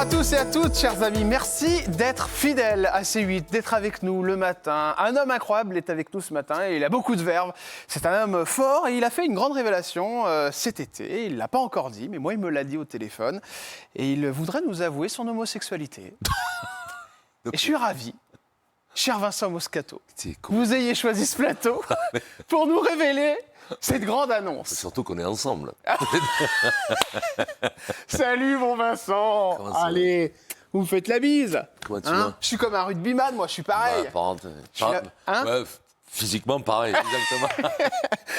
à tous et à toutes, chers amis. Merci d'être fidèles à C8, d'être avec nous le matin. Un homme incroyable est avec nous ce matin et il a beaucoup de verve. C'est un homme fort et il a fait une grande révélation cet été. Il ne l'a pas encore dit, mais moi, il me l'a dit au téléphone. Et il voudrait nous avouer son homosexualité. Et je suis ravi, cher Vincent Moscato, que vous ayez choisi ce plateau pour nous révéler cette grande annonce. Surtout qu'on est ensemble. Salut mon Vincent. Allez, vous me faites la bise. Comment tu vas ? Je suis comme un rugbyman, moi, je suis pareil. Physiquement, pareil, exactement.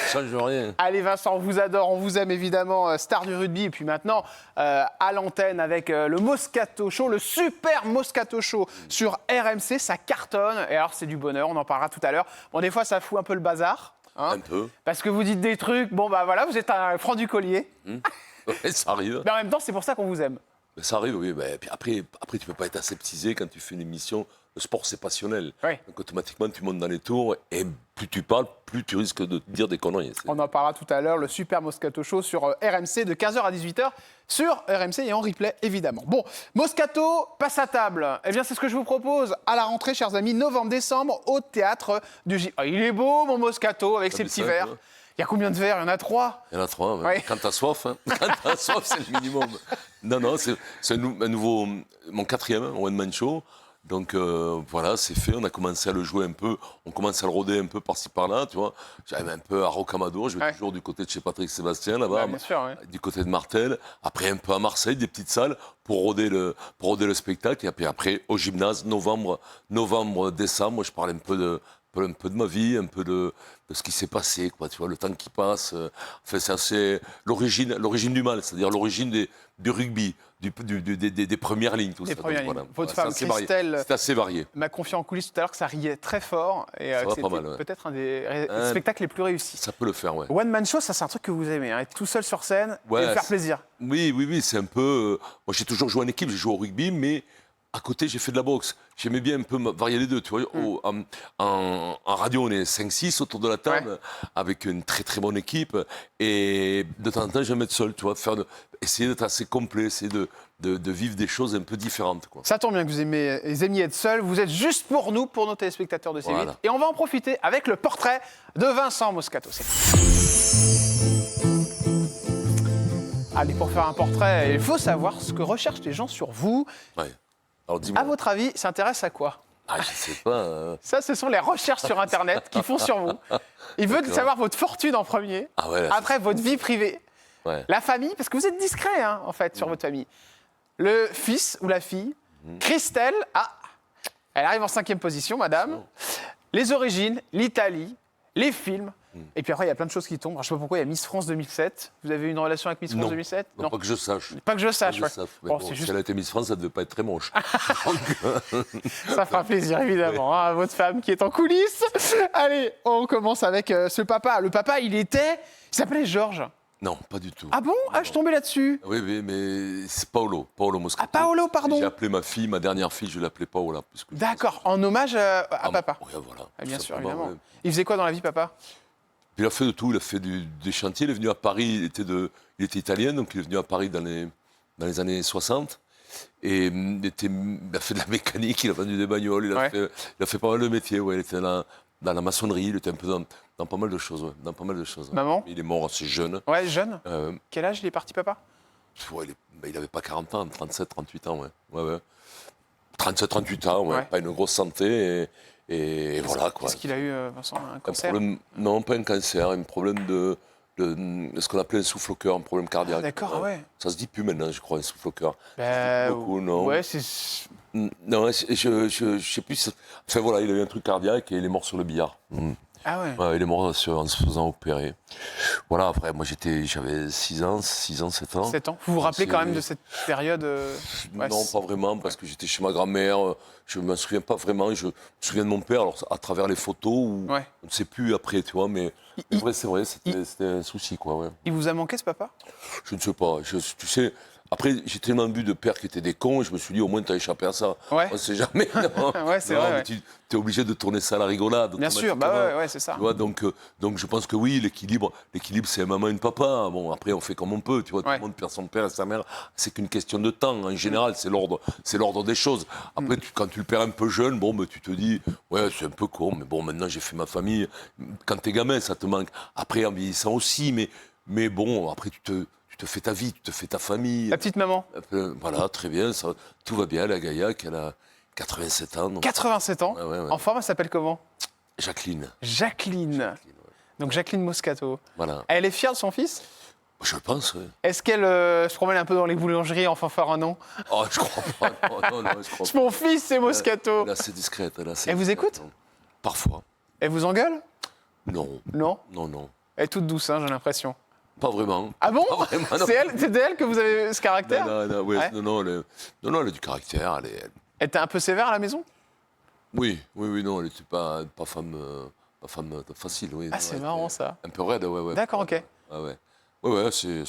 Ça ne change rien. Allez Vincent, on vous adore, on vous aime évidemment, star du rugby. Et puis maintenant, à l'antenne avec le Moscato Show, le super Moscato Show sur RMC, ça cartonne. Et alors, c'est du bonheur, on en parlera tout à l'heure. Bon, des fois, ça fout un peu le bazar. Un peu. Parce que vous dites des trucs, bon bah voilà, vous êtes un franc du collier. Ouais, ça arrive. Mais en même temps, c'est pour ça qu'on vous aime. Mais ça arrive, oui. Mais puis après, tu ne peux pas être aseptisé quand tu fais une émission. Le sport, c'est passionnel. Oui. Donc automatiquement, tu montes dans les tours et plus tu parles, plus tu risques de dire des conneries. On en parlera tout à l'heure, le super Moscato Show sur RMC de 15h à 18h sur RMC et en replay évidemment. Bon, Moscato passe à table. Eh bien, c'est ce que je vous propose à la rentrée, chers amis, novembre-décembre au théâtre du J. Oh, il est beau, mon Moscato, avec ses petits verres. Il y a combien de verres ? Il y en a 3 ? Il y en a 3. Ouais. Quand t'as soif, quand t'as soif, c'est le minimum. Non, c'est un nouveau, mon 4e one-man show. Donc voilà, c'est fait, on a commencé à le jouer un peu, on commence à le rôder un peu par-ci par-là, tu vois. J'arrive un peu à Rocamadour, je vais toujours du côté de chez Patrick Sébastien, là-bas, bien sûr, du côté de Martel, après un peu à Marseille, des petites salles pour rôder le spectacle, et puis après au gymnase, novembre, décembre, je parle un peu de ma vie, un peu de ce qui s'est passé, quoi, tu vois, le temps qui passe. Enfin, c'est assez l'origine du mal, c'est-à-dire l'origine du rugby, des premières lignes, tout ça. Premières lignes. Voilà. Votre femme, Christelle, c'est assez varié. m'a confié en coulisses tout à l'heure que ça riait très fort et Ça va que pas c'était mal, ouais. peut-être un des spectacles les plus réussis. Ça peut le faire, ouais. One Man Show, ça c'est un truc que vous aimez, hein, être tout seul sur scène Ouais, et faire plaisir. Oui, c'est un peu... moi, j'ai toujours joué en équipe, j'ai joué au rugby, mais à côté, j'ai fait de la boxe. J'aimais bien un peu varier les deux. Tu vois, en radio, on est 5-6 autour de la table, avec une très très bonne équipe. Et de temps en temps, j'aime être seul, tu vois, essayer d'être assez complet, essayer de vivre des choses un peu différentes, quoi. Ça tombe bien que vous aimiez être seul. Vous êtes juste pour nous, pour nos téléspectateurs de C8. Voilà. Et on va en profiter avec le portrait de Vincent Moscato. Allez, pour faire un portrait, il faut savoir ce que recherchent les gens sur vous. Ouais. Alors, dis-moi. À votre avis, s'intéresse à quoi ? Je sais pas. Ça, ce sont les recherches sur Internet qui font sur vous. Ils veulent savoir votre fortune en premier, après votre vie privée, la famille, parce que vous êtes discret, hein, en fait, sur votre famille. Le fils ou la fille, Christelle, elle arrive en 5e position, madame. Les origines, l'Italie, les films. Et puis après, il y a plein de choses qui tombent. Alors, je ne sais pas pourquoi, il y a Miss France 2007. Vous avez eu une relation avec Miss France 2007 ? Non, pas que je sache. Pas que je sache, Bon, si elle a été Miss France, ça ne devait pas être très moche. Ça fera plaisir, évidemment, à votre femme qui est en coulisses. Allez, on commence avec ce papa. Le papa, il s'appelait Georges. Non, pas du tout. Ah bon ? Je tombais là-dessus. Oui, mais c'est Paolo Moscato. Paolo, pardon. J'ai appelé ma fille, ma dernière fille, je l'appelais Paola. D'accord, en hommage à papa. Oui, voilà. Bien sûr, évidemment. Il faisait quoi dans la vie, papa ? Il a fait de tout, il a fait des chantiers, il est venu à Paris, il était italien, donc il est venu à Paris dans les années 60. Et il a fait de la mécanique, il a vendu des bagnoles, il a fait pas mal de métiers, il était dans la maçonnerie, il était un peu dans pas mal de choses. Maman ? Il est mort assez jeune. Ouais, jeune. Quel âge il est parti, papa ? Il n'avait pas 40 ans, 37, 38 ans, ouais. 37, 38 ans, pas une grosse santé. Et voilà, quoi. Est-ce qu'il a eu, Vincent, un cancer ? Non, pas un cancer, un problème de ce qu'on appelait un souffle au cœur, un problème cardiaque. D'accord, ouais. Ça se dit plus maintenant, je crois, un souffle au cœur. Beaucoup, non. Ouais, Non, je sais plus. Enfin voilà, il a eu un truc cardiaque et il est mort sur le billard. Ah ouais. Il est mort en se faisant opérer. Voilà, après, moi j'avais 6 ans, 7 ans. 7 ans. Vous vous rappelez quand même de cette période Non, pas vraiment, parce que j'étais chez ma grand-mère. Je ne m'en souviens pas vraiment. Je me souviens de mon père, alors, à travers les photos, on ne sait plus après, tu vois. Mais c'est vrai, c'était un souci, quoi. Ouais. Il vous a manqué, ce papa ? Je ne sais pas. Tu sais, Après, j'ai tellement vu de pères qui étaient des cons, je me suis dit, au moins, tu as échappé à ça. Ouais. On ne sait jamais. Non, Ouais, c'est non, vrai, mais ouais. tu es obligé de tourner ça à la rigolade. Bien sûr, bah ouais, c'est ça. Tu vois, donc je pense que oui, l'équilibre, c'est un maman et un papa. Bon, après, on fait comme on peut. Tu vois, tout Ouais. le monde perd son père et sa mère. C'est qu'une question de temps. En général, c'est l'ordre des choses. Après, quand tu le perds un peu jeune, bon, ben, tu te dis, ouais, c'est un peu con, mais bon, maintenant, j'ai fait ma famille. Quand t'es gamin, ça te manque. Après, en vieillissant aussi, mais bon, après, tu te fais ta vie, tu te fais ta famille. La petite maman, Voilà, très bien, ça, tout va bien. La Gaillac, elle a 87 ans. Donc, 87 ans, ouais. en forme, elle s'appelle comment? Jacqueline. Jacqueline. Donc Jacqueline Moscato. Voilà. Elle est fière de son fils? Je pense, oui. Est-ce qu'elle se promène un peu dans les boulangeries en fanfaronnant? Oh, je crois pas. Non, je crois pas. Mon fils, c'est Moscato. Elle est assez discrète. Elle vous discrète, écoute? non. Parfois. Elle vous engueule? Non. Non? Non. Elle est toute douce, hein, j'ai l'impression. Pas vraiment. Ah bon? Pas vraiment, non. C'est d'elle que vous avez ce caractère? Non, ouais, Ouais. non, elle a du caractère. Elle était un peu sévère à la maison? Oui, non, elle n'était pas femme facile, oui. Ah, Non, c'est elle marrant était ça. Un peu raide, ouais. D'accord, ok. Ouais, c'est.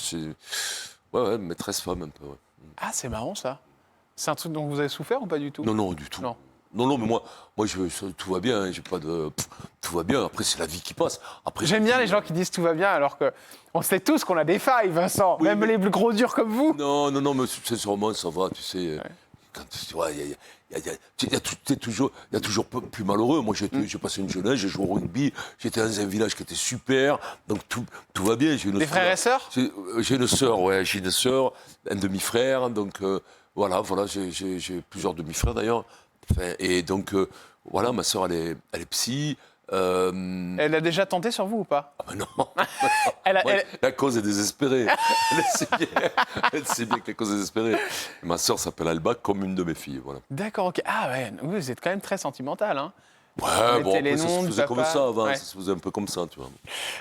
Ouais, maîtresse femme un peu, ouais. Ah, c'est marrant ça. C'est un truc dont vous avez souffert ou pas du tout? Non, du tout. Non. Non, mais moi tout va bien, hein, j'ai pas de. Tout va bien, après, c'est la vie qui passe. Après, J'aime bien les gens qui disent tout va bien alors que on sait tous qu'on a des failles, Vincent. Oui, Même mais- les plus gros durs comme vous. Non, mais c'est sûrement, ça va, tu sais. Quand tu vois, il y a toujours plus malheureux. Moi, j'ai passé une jeunesse, j'ai joué au rugby, j'étais dans un village qui était super, donc tout va bien. J'ai une Des frères et sœurs? J'ai une sœur, ouais, un demi-frère, donc voilà, j'ai plusieurs demi-frères d'ailleurs. Enfin, et donc, voilà, ma sœur, elle est psy. Elle a déjà tenté sur vous ou pas? Ah ben non, Elle- la cause est désespérée. Elle sait bien que la cause est désespérée. Ma sœur s'appelle Alba, comme une de mes filles, voilà. D'accord, ok. Ah ouais, oui, vous êtes quand même très sentimental. Hein. Ouais, bon, mettez les après, ça noms se de faisait comme papa. ça avant, Ouais. ça se faisait un peu comme ça, tu vois.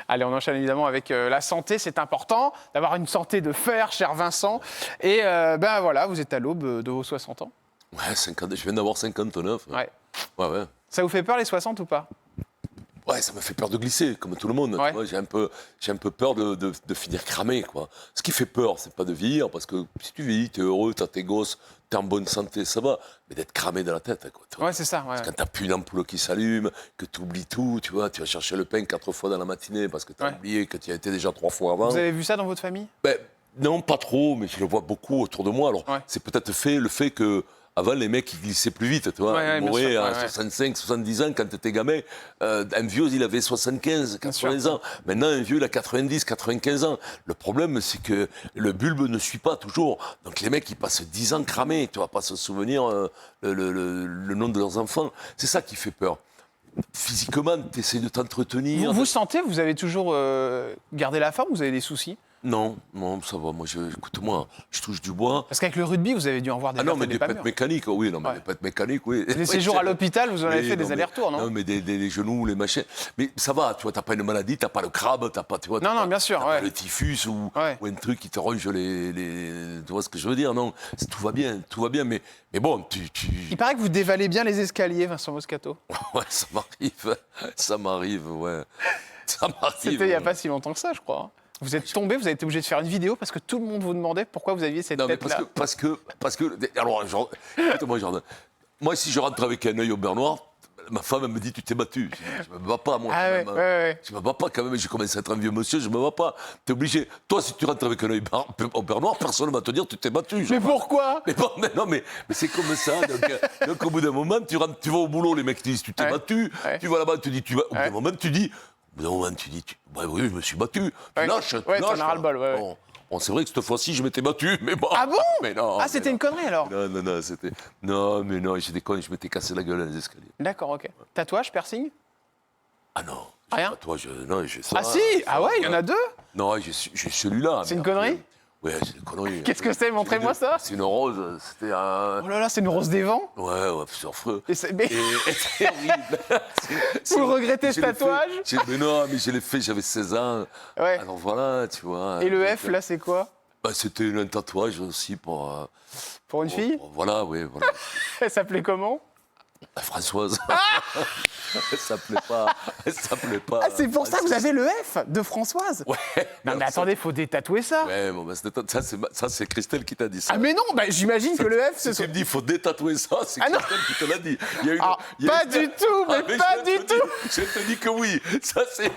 Allez, on enchaîne évidemment avec la santé. C'est important d'avoir une santé de fer, cher Vincent. Et ben voilà, vous êtes à l'aube de vos 60 ans. Ouais, 50, je viens d'avoir 59. Ouais. Ouais. Ça vous fait peur les 60 ou pas? Ouais, ça me fait peur de glisser, comme tout le monde. Ouais. Tu vois, j'ai un peu peur de finir cramé, quoi. Ce qui fait peur, c'est pas de vieillir, parce que si tu vieillis, t'es heureux, t'as tes gosses, t'es en bonne santé, ça va. Mais d'être cramé dans la tête, quoi. Tu vois. Ouais, c'est ça. Ouais. Quand t'as plus d'ampoule qui s'allume, que tu oublies tout, tu vois, tu vas chercher le pain 4 fois dans la matinée parce que tu as Ouais. oublié que tu y as été déjà 3 fois avant. Vous avez vu ça dans votre famille? Ben, non, pas trop, mais je le vois beaucoup autour de moi. Alors, Ouais. c'est peut-être le fait que avant les mecs ils glissaient plus vite, tu vois. Ouais, Ils bien mouraient sûr, à ouais. 65, 70 ans quand tu étais gamin. Un vieux, il avait 75, 80 sûr. ans. Maintenant, un vieux, il a 90, 95 ans. Le problème, c'est que le bulbe ne suit pas toujours. Donc les mecs, ils passent 10 ans cramés. Tu vas pas se souvenir le nom de leurs enfants. C'est ça qui fait peur. Physiquement, tu essaies de t'entretenir. Vous sentez, vous avez toujours gardé la forme ou vous avez des soucis? Non, ça va. Moi, écoute-moi, je touche du bois. Parce qu'avec le rugby, vous avez dû en voir des Ah non, vertes et mais des des pas pètes mûres. mécaniques, oui, non, mais Ouais. des pètes mécaniques, oui. Les Oui, séjours à l'hôpital, vous en avez oui, fait des mais- allers-retours, non? Non, mais les genoux, les machins. Mais ça va, tu vois, t'as pas une maladie, t'as pas le crabe, t'as pas, tu vois. Non, t'as non, pas- bien sûr, t'as pas ouais. le typhus ou un truc qui te ronge tu vois ce que je veux dire, non? Tout va bien, mais bon, Il paraît que vous dévalez bien les escaliers, Vincent Moscato. ouais, ça m'arrive, ouais. Ça m'arrive. C'était il n'y a pas si longtemps que ça, je crois. Hein. Vous êtes tombé, vous avez été obligé de faire une vidéo parce que tout le monde vous demandait pourquoi vous aviez cette Non, mais tête-là. parce que, alors, écoute-moi, Jordan, moi, si je rentre avec un œil au beurre noir, ma femme, elle me dit, tu t'es battu. Je me bats pas, moi, Ah quand ouais, même. ouais. Je me bats pas, quand même. J'ai commencé à être un vieux monsieur, je me bats pas. T'es obligé. Toi, si tu rentres avec un œil au beurre noir, personne ne va te dire, tu t'es battu. Mais pourquoi? Mais bon, mais c'est comme ça. Donc, au bout d'un moment, tu vas au boulot, les mecs te disent, tu t'es Ouais. battu. Ouais. Tu vas là-bas, tu dis, au bout Ouais. d'un moment, tu dis, bah oui, je me suis battu. Tu Ouais. lâches, Ouais, t'en as ras-le-bol, ouais. Bon, c'est vrai que cette fois-ci, je m'étais battu, mais bon. Ah bon? Mais non. Ah, mais c'était non. une connerie alors? Non, c'était. Non, mais non, j'ai déconné, je m'étais cassé la gueule dans les escaliers. D'accord, ok. Tatouage, piercing? Ah non. Rien? Toi, non, j'ai ça. Ah si! Ah ouais, il y en a deux? Non, j'ai celui-là. C'est mais une connerie? après- Ouais, c'est une connerie. Qu'est-ce que c'est? Montrez-moi ça. C'est une rose, c'était un. Oh là là, c'est une rose des vents? Ouais, c'est affreux. Et c'est- mais- Et c'est horrible. Vous le regrettez, ce Je l'ai fait- tatouage? Mais non, mais je l'ai fait, j'avais 16 ans. Ouais. Alors voilà, tu vois. Et le Donc, F, là, c'est quoi? bah, c'était un tatouage aussi pour. Pour une fille? Voilà, oui, voilà. Elle s'appelait comment? Françoise. Elle s'appelait pas. Ah, c'est pour ça que vous avez le F de Françoise. Ouais. Non, mais attendez, faut détatouer ça. Ouais, bon, ça, c'est Christelle qui t'a dit ça. Ah, mais non, j'imagine que le F, Si c'est... tu me dis, il faut détatouer ça, c'est Ah, non. Christelle qui te l'a dit. Il y a une- Ah, il y a pas une- du tout, mais pas du tout. Je te dis que oui. Ça, c'est.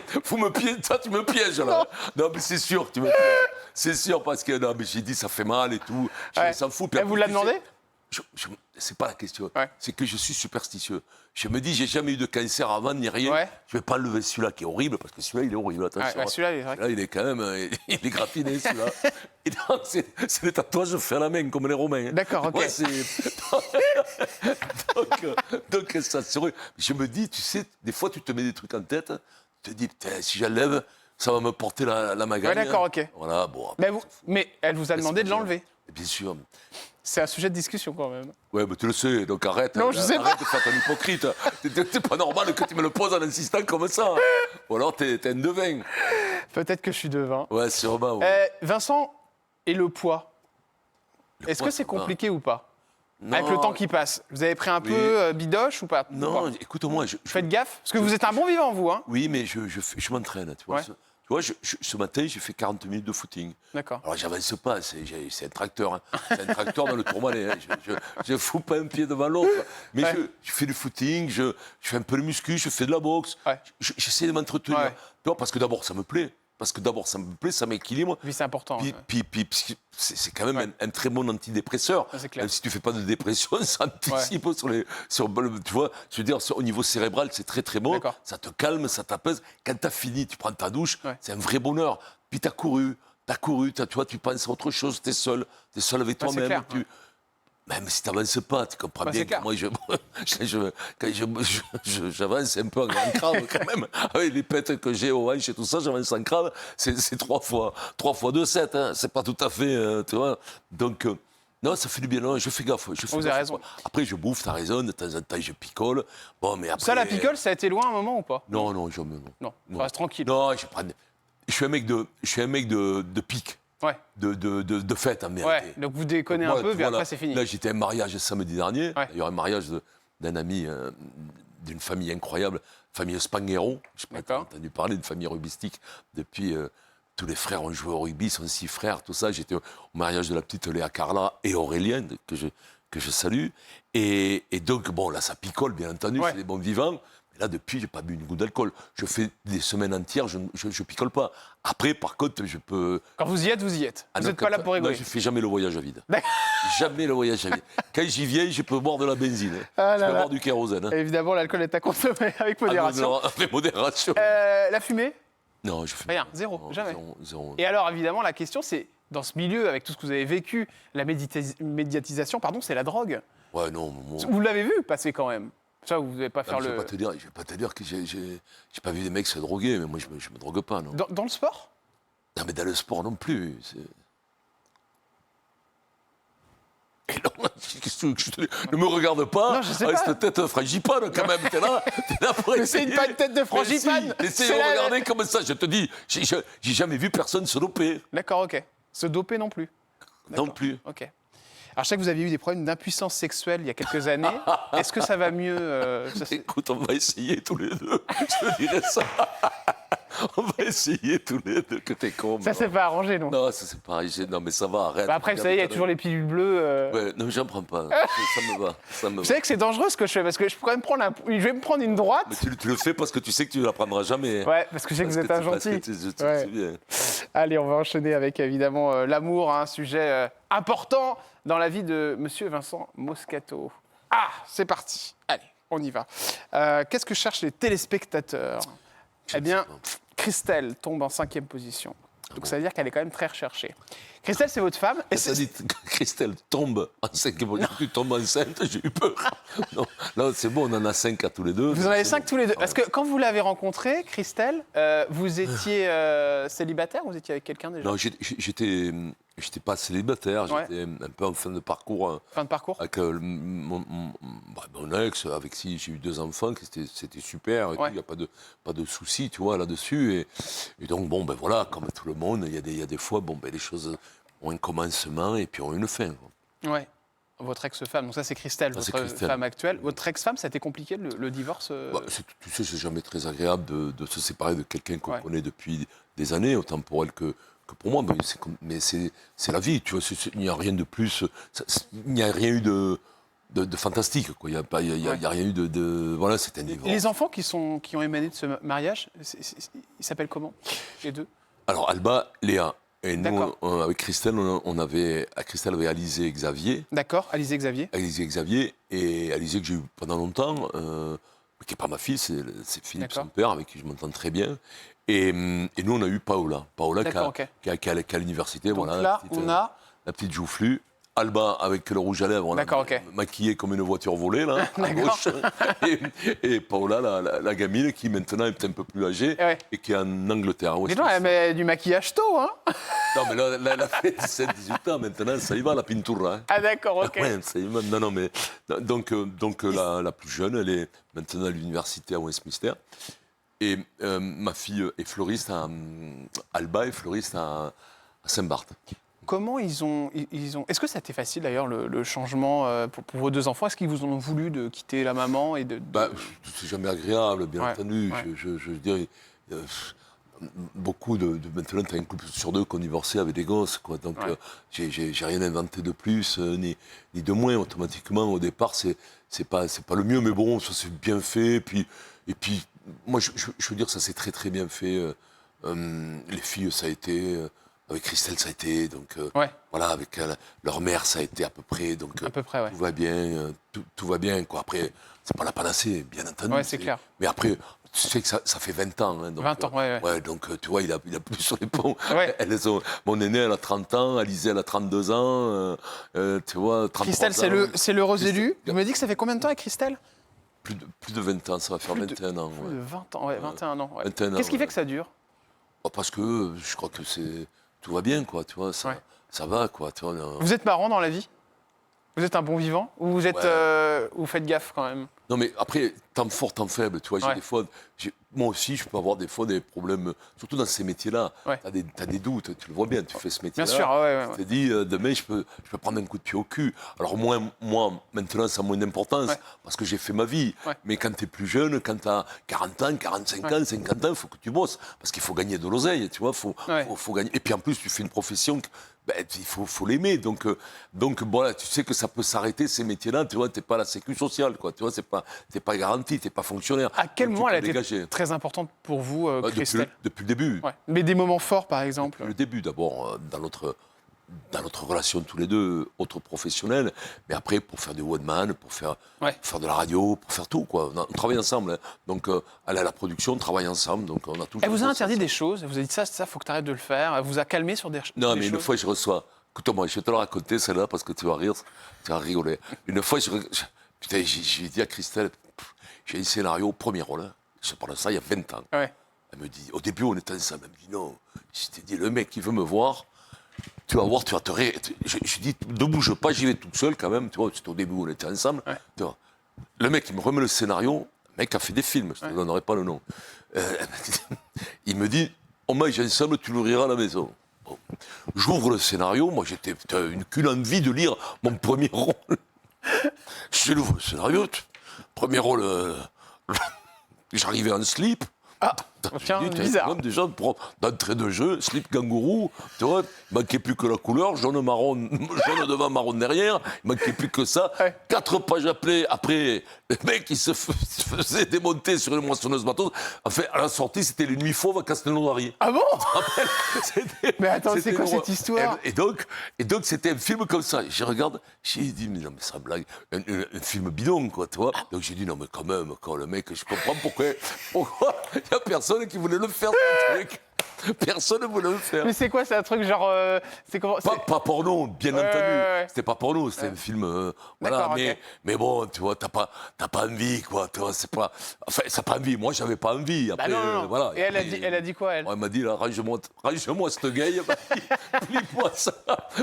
Ça, tu me pièges, là. Non, mais c'est sûr que tu me pièges. C'est sûr, parce que, non, mais j'ai dit, ça fait mal et tout. Je Ouais. s'en fous. Elle vous l'a demandé? C'est pas la question. Ouais. C'est que je suis superstitieux. Je me dis, j'ai jamais eu de cancer avant ni rien. Ouais. Je vais pas enlever celui-là qui est horrible, parce que celui-là, il est horrible. Attention. Ouais, celui-là, il est vrai. Là, il est quand même. Il est graffiné, celui-là. Et donc, c'est des tatouages faits à la main, comme les Romains. D'accord, ok. Ouais, donc, ça, c'est vrai. Je me dis, tu sais, des fois, tu te mets des trucs en tête. Tu te dis, putain, si j'enlève, ça va me porter la magagne. Ouais, d'accord, ok. Voilà, bon. Mais elle vous a demandé de l'enlever. Bien sûr. C'est un sujet de discussion quand même. Ouais, mais tu le sais, donc arrête. Non, je sais arrête pas. de faire ton hypocrite. C'est pas normal que tu me le poses en insistant comme ça. Ou alors t'es un devin. Peut-être que je suis devin. Ouais, sûrement. Ouais. Vincent, et le poids, est-ce poids, que c'est ça va. compliqué ou pas? Non. Avec le temps qui passe. Vous avez pris un Oui. peu bidoche ou pas? Non, Ou pas écoute-moi. Faites gaffe, parce que vous êtes un bon vivant, vous. Hein. Oui, mais je m'entraîne. Tu vois, Ouais. tu vois ce matin, j'ai fait 40 minutes de footing. D'accord. Alors, j'avance pas, c'est un tracteur. Hein. C'est un tracteur dans le Tourmalet. Hein. Je fous pas un pied devant l'autre. Mais Ouais. je fais du footing, je fais un peu de muscu, je fais de la boxe. Ouais. J'essaie de m'entretenir. Ouais. Tu vois, parce que d'abord, ça me plaît. Ça m'équilibre. Puis c'est important. Puis, ouais. puis c'est quand même Ouais. un très bon antidépresseur. Ça, c'est clair. Même si tu fais pas de dépression, ça anticipe tu vois, je veux dire, au niveau cérébral, c'est très très bon. D'accord. Ça te calme, ça t'apaise. Quand tu as fini, tu prends ta douche, Ouais. c'est un vrai bonheur. Puis tu as couru, tu vois, tu penses à autre chose, tu es seul avec Ouais, c'est toi-même. clair, ouais. Même si tu n'avances pas, tu comprends Bah, bien c'est que clair. moi, j'avance un peu en crabe quand même. Avec les pètes que j'ai au hanche et tout ça, j'avance en crabe. C'est 3 fois 2, 7. Hein. C'est pas tout à fait, tu vois. Donc, non, ça fait du bien. Non, je fais gaffe. Vous avez raison. Après, je bouffe, t'as raison. De temps en temps, je picole. Bon, mais après... Ça, la picole, ça a été loin un moment ou pas? Non, jamais, non. Non, ça reste tranquille. Non, je suis un mec de pique. Ouais. De fête, en vérité. Ouais, donc vous déconnez Moi, un peu, tu puis vois, après c'est fini. Là, j'étais à un mariage samedi dernier. Ouais. Il y a un mariage d'un ami, d'une famille incroyable, famille Spanghero. Je sais pas si tu as D'accord. entendu parler d'une famille rugbyistique. Depuis, tous les frères ont joué au rugby, ils sont 6 frères, tout ça. J'étais au mariage de la petite Léa Carla et Aurélien, que je salue. Et donc, bon, là, ça picole, bien entendu, Ouais. c'est des bons vivants. Mais là, depuis, je n'ai pas bu une goutte d'alcool. Je fais des semaines entières, je ne picole pas. Après, par contre, je peux... Quand vous y êtes, vous y êtes. Ah Vous non, n'êtes pas là pour rigoler. Non, je ne fais jamais le voyage à vide. D'accord. Jamais le voyage à vide. Quand j'y viens, je peux boire de la benzine. Hein. Ah Je là peux là. boire du kérosène. Hein. Évidemment, l'alcool est à consommer avec modération. Avec modération. La fumée? Non, je fais Rien, zéro, non, jamais. Zéro. Et alors, évidemment, la question, c'est, dans ce milieu, avec tout ce que vous avez vécu, la médiatisation, pardon, c'est la drogue. Ouais, non, moi, Vous l'avez vu passer quand même. Ça, vous n'allez pas faire je le... vais pas te dire que j'ai pas vu des mecs se droguer, mais moi, je me drogue pas, non. Dans le sport? Non, mais dans le sport non plus. Et non, qu'est-ce que je te dis ne me regarde pas Non, je sais avec pas. cette tête frangipane quand même. T'es là pour Mais c'est essayer. pas une tête de frangipane. Mais si, essaye C'est de la- regarder comme ça. Je te dis, j'ai jamais vu personne se doper. D'accord, ok. Se doper non plus. Non D'accord. plus. Ok. Alors, je sais que vous aviez eu des problèmes d'impuissance sexuelle il y a quelques années. Est-ce que ça va mieux Écoute, on va essayer tous les deux. Je te dirais ça. On va essayer tous les deux que t'es con. Ça s'est pas arrangé, non? Non, ça c'est pareil. Non, mais ça va, arrête. Bah après, vous savez, il y a toujours les pilules bleues. Ouais, non, mais j'en prends pas. Ça me va. Ça me Vous va. savez que c'est dangereux ce que je fais, parce que je pourrais me prendre je vais me prendre une droite. Mais tu le fais parce que tu sais que tu ne la prendras jamais. Ouais, parce que je sais que vous êtes un Parce que gentil. tu Ouais. sais bien. Allez, on va enchaîner avec évidemment l'amour, un sujet important dans la vie de Monsieur Vincent Moscato. Ah, c'est parti. Allez, on y va. Qu'est-ce que cherchent les téléspectateurs? Eh bien, Christelle tombe en 5e position. Donc ça veut dire qu'elle est quand même très recherchée. Christelle, c'est votre femme. Et Ça dit Christelle tombe enceinte. Tu tombes enceinte, j'ai eu peur. Non, là, c'est bon, on en a 5 à tous les deux. vous en avez 5 bon. tous les deux. Ouais. Parce que quand vous l'avez rencontrée, Christelle, vous étiez célibataire ou vous étiez avec quelqu'un déjà? Non, j'étais pas célibataire, Ouais. j'étais un peu en fin de parcours Fin de parcours? avec mon ex, avec qui j'ai eu 2 enfants, que c'était super, et Ouais. tout, il n'y a pas de soucis, tu vois, là-dessus. Et donc, bon, ben voilà, comme tout le monde, il y a des fois, bon, ben les choses ont un commencement et puis ont une fin. Quoi. Ouais. votre ex-femme. Donc ça, c'est Christelle, Ça, c'est votre Christelle. femme actuelle. Votre ex-femme, ça a été compliqué, le divorce Bah, tu sais, c'est jamais très agréable de se séparer de quelqu'un qu'on Ouais. connaît depuis des années, autant pour elle que pour moi. Mais c'est la vie, tu vois. Il n'y a rien de plus. Il n'y a rien eu de fantastique, quoi. Il n'y a rien eu voilà, c'était un divorce. Les enfants qui ont émané de ce mariage, ils s'appellent comment, les deux? Alors, Alba, Léa. Et nous, D'accord. avec Christelle, Christelle avait Alizé et Xavier. D'accord, Alizé Xavier. Alizé et Xavier. Et Alizé que j'ai eu pendant longtemps, qui n'est pas ma fille, c'est Philippe, D'accord. son père, avec qui je m'entends très bien. Et nous, on a eu Paola. Paola D'accord, qui ok. est à l'université. Donc Voilà, là, la on a... la petite joufflue. Alba avec le rouge à lèvres, on D'accord, l'a ok. maquillée comme une voiture volée, là, à D'accord. gauche. Et Paola, la gamine, qui maintenant est un peu plus âgée Ouais. et qui est en Angleterre. Dis donc, elle met du maquillage tôt, hein? Non, mais là, elle a fait 17-18 ans, maintenant, ça y va, la pintura. Hein. Ah d'accord, ok. Ouais, ça y va. Non, mais... Donc la plus jeune, elle est maintenant à l'université à Westminster. Et ma fille est fleuriste Alba est fleuriste à Saint-Barth. Comment ils ont... Est-ce que ça a été facile d'ailleurs le changement pour vos deux enfants? Est-ce qu'ils vous ont voulu de quitter la maman et de... Bah, c'est jamais agréable, bien Ouais, entendu. ouais. Je dirais, beaucoup maintenant, tu as un couple sur deux qui ont divorcé avec des gosses, quoi. Donc, Ouais. j'ai rien inventé de plus, ni de moins. Automatiquement, au départ, c'est pas le mieux, mais bon, ça s'est bien fait. Et puis, moi, je veux dire, ça s'est très, très bien fait. Les filles, ça a été... avec Christelle, ça a été, donc Ouais. voilà, avec leur mère, ça a été à peu près, donc À peu près, ouais. tout va bien, tout va bien, quoi. Après, c'est pas la panacée, bien entendu. Ouais, c'est clair. Mais après, tu sais que ça fait 20 ans. Hein, donc, 20 ans, ouais. donc, tu vois, il a plus sur les ponts. Ouais. Mon aîné, elle a 30 ans, Alizé, elle a 32 ans, tu vois, 33 Christelle, ans. c'est l'heureuse Christelle- élue. Vous me dites que ça fait combien de temps avec Christelle? Plus de 20 ans, ça va faire Plus de- 21 ans. Plus ouais. de 20 ans, ouais, 21 ans. Ouais. 21 ans, Qu'est-ce qui fait ouais. que ça dure? Parce que je crois que tout va bien, quoi, tu vois, Ouais. ça va, quoi, tu vois. Vous êtes marrant dans la vie? Vous êtes un bon vivant? Ou vous êtes, Ouais. vous faites gaffe quand même? Non, mais après, temps fort, temps faible, tu vois, Ouais. des fois, moi aussi, je peux avoir des fois des problèmes, surtout dans ces métiers-là. Ouais. T'as des doutes, tu le vois bien, tu fais ce métier-là. Bien sûr, ouais. Tu te dis, demain, je peux prendre un coup de pied au cul. Alors, moi, maintenant, ça a moins d'importance, Ouais. parce que j'ai fait ma vie. Ouais. Mais quand tu es plus jeune, quand tu as 40 ans, 45 ans, 50 ans, il faut que tu bosses, parce qu'il faut gagner de l'oseille, tu vois, faut gagner. Et puis, en plus, tu fais une profession... il faut l'aimer, donc voilà, tu sais que ça peut s'arrêter ces métiers-là, tu vois, t'es pas à la sécu sociale, quoi, tu vois, t'es pas garanti, t'es pas fonctionnaire. À quel Donc, tu moment peux elle a été dégager. très importante pour vous, Depuis Christelle? le début. Ouais. Mais des moments forts, par exemple. Le début, d'abord, dans notre relation tous les deux, autres professionnels, mais après, pour faire du one man, pour faire de la radio, pour faire tout, quoi. On travaille ensemble, hein. Donc, elle a la production, on travaille ensemble, donc on a tout. Elle vous a interdit des choses? Elle vous a dit ça, faut que tu arrêtes de le faire? Elle vous a calmé sur des choses? Non, mais une fois, je reçois... Écoute-moi, je vais te la raconter, celle-là, parce que tu vas rire, tu vas rigoler. Une fois, putain, j'ai dit à Christelle, j'ai un scénario, premier rôle, hein. Je parle de ça il y a 20 ans. Ouais. Elle me dit, au début, on était ensemble. Elle me dit, non. Je t'ai dit, le mec qui veut me voir, tu vas voir, tu vas te rire. Je dis, ne bouge pas, j'y vais tout seul quand même. Tu vois, c'était au début, on était ensemble. Ouais. Tu vois. Le mec, il me remet le scénario. Le mec a fait des films, je ne te donnerai pas le nom. Il me dit, on mange ensemble, tu le riras à la maison. Bon. J'ouvre le scénario, moi j'étais qu'une envie de lire mon premier rôle. Je l'ouvre le scénario, premier rôle, j'arrivais en slip. Ah, tiens, bizarre. Même déjà, d'entrée de jeu, slip kangourou, tu vois, il manquait plus que la couleur, jaune devant, marron derrière, il manquait plus que ça. Ouais. 4 pages après, le mec, il se faisait démonter sur une moissonneuse bateau. Enfin, à la sortie, c'était les nuits fauves à Castelnaudary. Ah bon? C'était- Mais attends, c'est c'était quoi une cette horreur. histoire? Et donc, c'était un film comme ça. Je regarde, j'ai dit, mais non, mais ça blague. Un film bidon, quoi, tu vois. Donc, j'ai dit, non, mais quand même, quand le mec, je comprends pourquoi il n'y a personne qui voulait le faire, ce truc. Personne ne voulait le faire. Mais c'est quoi, c'est un truc genre... c'est comment Pas porno, bien Ouais, entendu. ouais. C'était pas porno, c'était un film. Voilà, D'accord, ok. mais bon, tu vois, t'as pas envie, quoi. Tu vois, c'est pas. Enfin, ça pas envie. Moi, j'avais pas envie. Bah Après, non. voilà. Et elle a dit quoi, elle? Elle m'a dit, là, range-moi cette gaille. Elle m'a dit,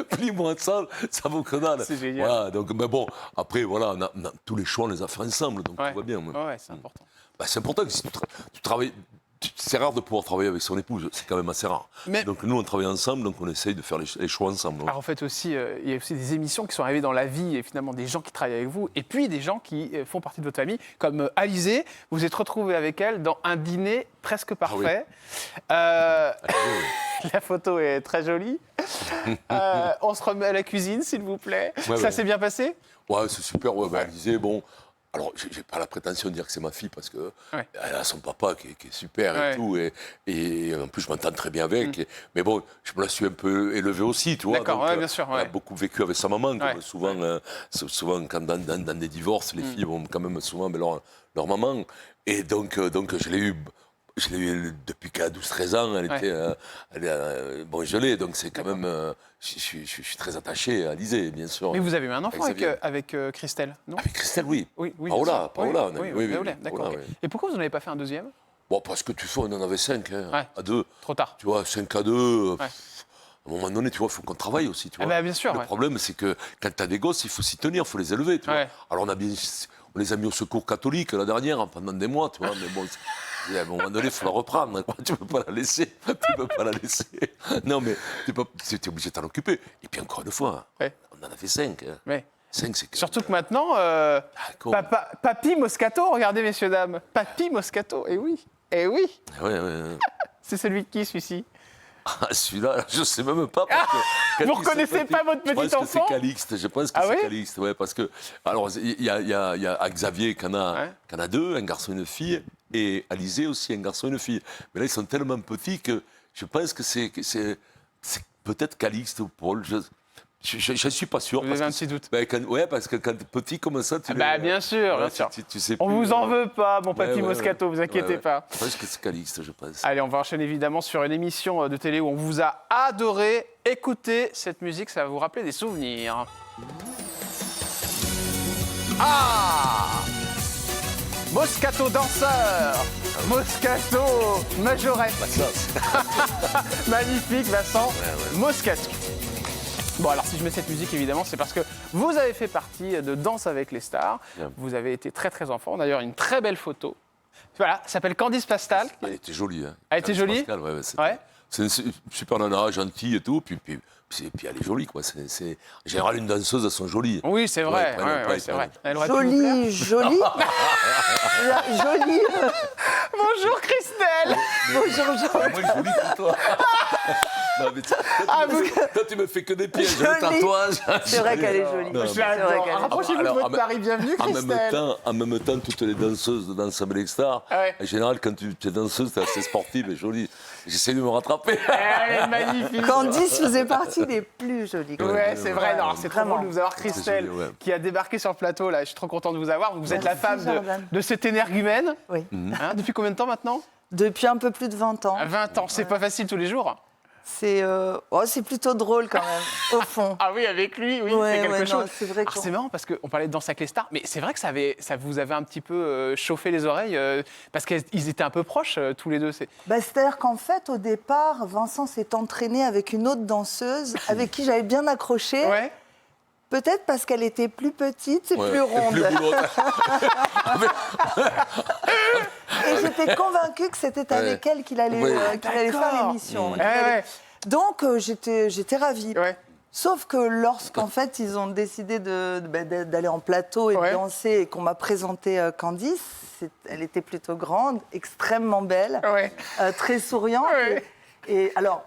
plie-moi ça, ça vaut que dalle. C'est génial. Voilà, donc, mais bon, après, voilà, tous les choix, on les a fait ensemble, donc Ouais. tout va bien. Ouais, c'est important. Bah, c'est important que si tu travailles c'est rare de pouvoir travailler avec son épouse, c'est quand même assez rare. Mais- Donc nous, on travaille ensemble, donc on essaye de faire les choix ensemble. Alors en fait aussi, il y a aussi des émissions qui sont arrivées dans la vie et finalement des gens qui travaillent avec vous et puis des gens qui font partie de votre famille, comme Alizée. Vous êtes retrouvé avec elle dans un dîner presque parfait. La photo est très jolie. On se remet à la cuisine, s'il vous plaît. Ouais, Ça ouais. s'est bien passé? Ouais, c'est super. Ouais, elle disait, bon, alors j'ai pas la prétention de dire que c'est ma fille parce que Ouais. elle a son papa qui est super Ouais. et tout. Et en plus, je m'entends très bien avec. Mais bon, je me la suis un peu élevé aussi, tu vois. D'accord, donc, ouais, bien sûr, Elle a ouais. beaucoup vécu avec sa maman, comme Ouais. souvent, souvent quand dans des divorces, les filles vont quand même souvent avec leur maman. Et donc je l'ai eu. Depuis qu'elle a 12-13 ans, elle était bon, gelée, donc c'est quand même. Je suis très attaché à Alizée, bien sûr. Mais vous avez eu un enfant Xavier. avec Christelle, non? Avec Christelle, oui. Oui, bien Paola, sûr. Paola, Oui, on a- oui, oui, Paola, oui, d'accord. Paola, ok. oui. Et pourquoi vous n'en avez pas fait un deuxième? Bon, parce que tu sais, on en avait 5, Ouais. à 2. Trop tard. Tu vois, 5 à 2. Ouais. À un moment donné, tu vois, il faut qu'on travaille aussi, tu Ah vois. bah, bien sûr, Le ouais. problème, c'est que quand tu as des gosses, il faut s'y tenir, il faut les élever, tu Ouais. vois. Alors, on les a mis au secours catholique la dernière, pendant des mois, tu vois, mais bon, à un moment donné, il faut la reprendre, quoi. Tu ne peux pas la laisser, Non, mais tu es obligé de t'en occuper. Et puis, encore une fois, Ouais. on en a fait 5. Ouais. 5, c'est que... Surtout que maintenant, con. Papy Moscato, regardez messieurs, dames. Papy Moscato, eh oui, Ouais. c'est celui de qui celui-ci? Ah, celui-là, je ne sais même pas. Parce que, quand Vous il reconnaissez s'appelle- pas votre petit Je pense que enfant? c'est Calixte. Je pense que Ah c'est oui Calixte, ouais, parce que alors il y a Xavier qui en Ouais. a 2, un garçon et une fille, et Alizée aussi un garçon et une fille. Mais là ils sont tellement petits que je pense que c'est peut-être Calixte ou Paul. Je suis pas sûr. Vous parce avez un que- petit doute? parce que quand t'es petit comme ça, tu Bah les- bien sûr, voilà, bien sûr. tu sais On plus, vous en veut pas, mon Papy ouais, Moscato, vous inquiétez ouais. pas. Je pense que c'est Calixte, je pense. Allez, on va enchaîner évidemment sur une émission de télé où on vous a adoré. Écoutez cette musique, ça va vous rappeler des souvenirs. Ah, Moscato danseur, Moscato majorette. Magnifique, Vincent. Moscato. Bon, alors si je mets cette musique, évidemment, c'est parce que vous avez fait partie de Danse avec les stars. Bien. Vous avez été très, très enfant. D'ailleurs, une très belle photo. Voilà, ça s'appelle Candice Pascal. Elle était jolie. Hein. Elle était Candice jolie Pascal, ouais, Ouais. c'est une super nana, gentille et tout, puis elle est jolie, quoi. En général, une danseuse, elles sont jolies. Oui, c'est vrai. Ouais, ils prennent- Ouais, ils c'est prennent- vrai. Elle aurait pu vous plaire. Jolie. Jolie. Bonjour Christelle. Bonjour, Jean. Moi, jolie que toi. Non, mais toi, tu me fais que des pièges, le Jolie. tatouage. C'est vrai qu'elle est jolie. Non, Je C'est vrai l'adore. qu'elle est Rapprochez-vous de Alors, votre mari. Bienvenue Christelle. En même temps, toutes les danseuses de Danse avec les stars, Ouais. en général, quand tu es danseuse, tu es assez sportive et jolie. J'essaie de me rattraper. Elle est magnifique. Candice faisait partie des plus jolies. Ouais, c'est vrai. Non, c'est trop Vraiment. drôle de vous avoir Christelle joli, ouais. qui a débarqué sur le plateau. Là, je suis trop content de vous avoir. Vous êtes la Merci, femme Jordan. de cet énergumène. Oui. Hein, depuis combien de temps maintenant? Depuis un peu plus de 20 ans. 20 ans. C'est pas facile tous les jours. C'est plutôt drôle quand même, au fond. Ah oui, avec lui, oui, Ouais, c'est quelque ouais, chose. non, c'est vrai Alors, qu'on- c'est marrant parce qu'on parlait de Danse avec les stars, mais c'est vrai que ça vous avait un petit peu chauffé les oreilles parce qu'ils étaient un peu proches tous les deux. C'est-à-dire qu'en fait, au départ, Vincent s'est entraîné avec une autre danseuse avec qui j'avais bien accroché. Ouais. Peut-être parce qu'elle était plus petite et Ouais, plus et ronde. plus boulotte. Et j'étais convaincue que c'était avec elle qu'il allait, Ouais. qu'il allait faire D'accord. l'émission. Ouais, ouais. Donc, j'étais ravie. Ouais. Sauf que lorsqu'en fait, ils ont décidé d'aller en plateau et Ouais. de danser et qu'on m'a présenté Candice, elle était plutôt grande, extrêmement belle, Ouais. très souriante. Ouais. Et alors,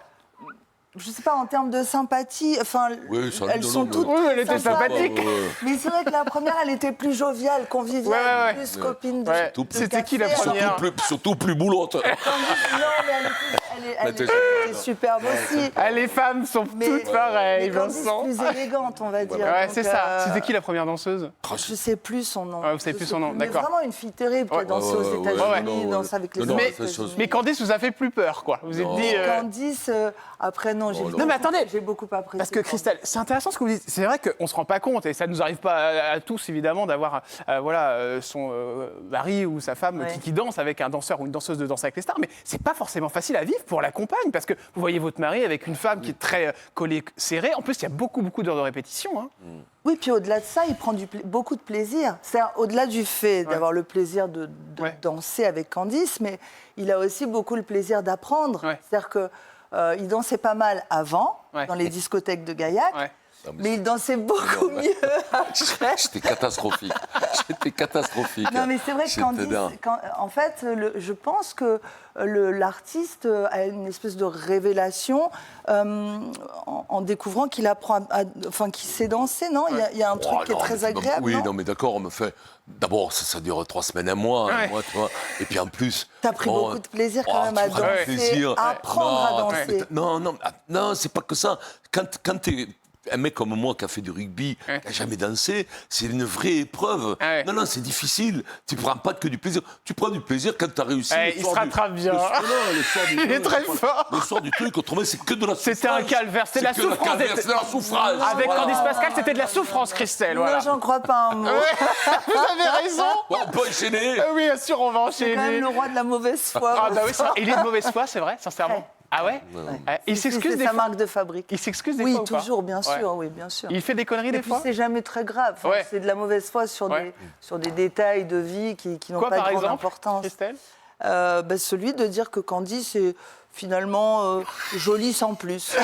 je sais pas, en termes de sympathie, enfin, Oui, ça, elles non, sont non, toutes oui, elle était sympas. sympathique. Mais c'est vrai que la première, elle était plus joviale, conviviale, Ouais. plus copine de, Ouais. de C'était qui la café. première? Surtout plus boulotte. Non, mais elle était était superbe aussi. Ah, les femmes sont toutes pareilles, mais Candice Vincent. plus élégante, on va dire. Ouais, Donc, c'est ça. C'était qui la première danseuse? Je sais plus son nom. Ah, vous savez Je plus sais son nom, Mais d'accord. vraiment une fille terrible qui Ouais. a dansé aux Ouais, États-Unis, ouais. danse avec les Non, hommes non, aux c'est chose. États-Unis. Mais Candice vous a fait plus peur, quoi. Vous êtes Non. dit. Candice, après non, j'ai Oh, non. Non, mais attendez. j'ai beaucoup apprécié. Parce que Christelle, c'est intéressant ce que vous dites. C'est vrai qu'on ne se rend pas compte, et ça ne nous arrive pas à tous évidemment, d'avoir son mari ou sa femme Ouais. qui danse avec un danseur ou une danseuse de Danse avec les stars, mais c'est pas forcément facile à vivre pour la compagne, parce que vous voyez votre mari avec une femme qui est très collée, serrée. En plus, il y a beaucoup d'heures de répétition. Hein. Oui, puis au-delà de ça, il prend beaucoup de plaisir. C'est-à-dire, au-delà du fait d'avoir le plaisir de danser avec Candice, mais il a aussi beaucoup le plaisir d'apprendre. Ouais. C'est-à-dire qu'il dansait pas mal avant, dans les discothèques de Gaillac. Ouais. Non, mais il dansait beaucoup mieux après. C'était catastrophique. Non, mais c'est vrai que Candice, en fait, je pense que l'artiste a une espèce de révélation en découvrant qu'il apprend, qu'il sait danser, non? Il y a un truc qui est très agréable. Oui, non, non, mais d'accord, on me fait. D'abord, ça dure 3 semaines, un mois, tu vois. Et puis en plus. T'as pris beaucoup de plaisir quand même à danser, à apprendre à danser. Non, c'est pas que ça. Quand t'es un mec comme moi qui a fait du rugby, qui n'a jamais dansé, c'est une vraie épreuve. Non, c'est difficile. Tu ne prends pas que du plaisir. Tu prends du plaisir quand tu as réussi. Il se rattrape bien. Il est très fort. Le soir du truc, autrement, c'est que de la souffrance. C'était un calvaire. C'est la souffrance. C'est la souffrance. Avec Candice Pascal, c'était de la souffrance, Christelle. Voilà. Moi, j'en crois pas un mot. Vous avez raison. Bon, on peut enchaîner. Oui, bien sûr, on va enchaîner. C'est quand même le roi de la mauvaise foi. Ah, bah oui, il est de mauvaise foi, c'est vrai, sincèrement. Ah ouais, il s'excuse des fois. C'est sa marque de fabrique. Il s'excuse des fois ou pas? Oui, toujours, bien sûr, oui, bien sûr. Il fait des conneries des fois? Et puis c'est jamais très grave. C'est de la mauvaise foi sur des détails de vie qui n'ont pas de grande importance. Christelle? Celui de dire que Candice est finalement jolie sans plus.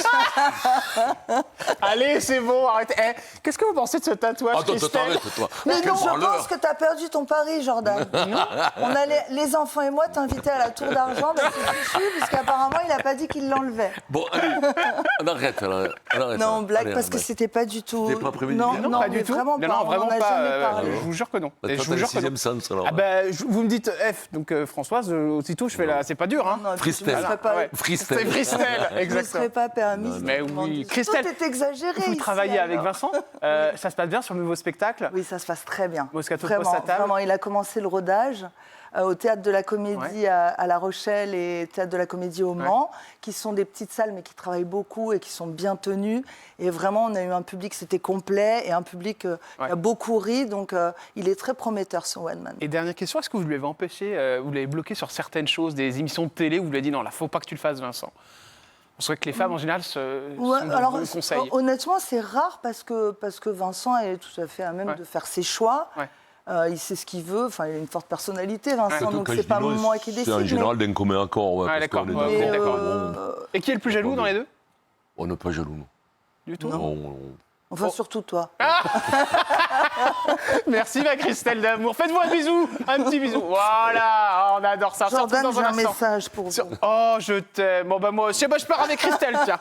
Allez, c'est bon, arrêtez. Qu'est-ce que vous pensez de ce tatouage, Christelle? Arrête-toi. Mais non, je pense que tu as perdu ton pari, Jordan. On a les enfants et moi t'inviter à la Tour d'Argent, parce qu'apparemment il n'a pas dit qu'il l'enlevait. Bon, allez, on arrête. Non, blague, parce que c'était pas du tout. C'était pas prévu. Non, pas du tout. Vraiment pas. Non, vraiment pas. Je vous jure que non. Je vous jure que non. Sens, alors. Vous me dites F, donc Françoise, aussitôt je fais là. C'est pas dur, hein? Freestyle. Freestyle. C'est freestyle, exactement. Je ne serais pas permise. Mais oui, Christelle, tout est exagéré. Vous ici, travaillez avec alors. Vincent. Ça se passe bien sur le nouveau spectacle? Oui, ça se passe très bien. Moscato pose sa table. Vraiment, il a commencé le rodage au Théâtre de la Comédie à La Rochelle et Théâtre de la Comédie au Mans, qui sont des petites salles mais qui travaillent beaucoup et qui sont bien tenues. Et vraiment, on a eu un public, c'était complet, et un public qui a beaucoup ri, donc il est très prometteur, ce One Man. Et dernière question, est-ce que vous lui avez empêché, vous l'avez bloqué sur certaines choses, des émissions de télé où vous lui avez dit non, là, faut pas que tu le fasses, Vincent? On sait que les femmes, en général, sont de conseils. Honnêtement, c'est rare parce que Vincent est tout à fait à même de faire ses choix. Il sait ce qu'il veut. Enfin, il a une forte personnalité, Vincent, donc c'est pas moi qui décide. C'est en général d'un commun accord. D'accord. Et qui est le plus jaloux dans les deux? On n'est pas jaloux, non. Du tout? Non. Enfin, surtout toi. Merci, ma Christelle d'amour. Faites-moi un bisou, un petit bisou. Voilà, on adore ça. Jordan, j'ai un message pour vous. Oh, je t'aime. Bon, moi aussi, je pars avec Christelle, tiens.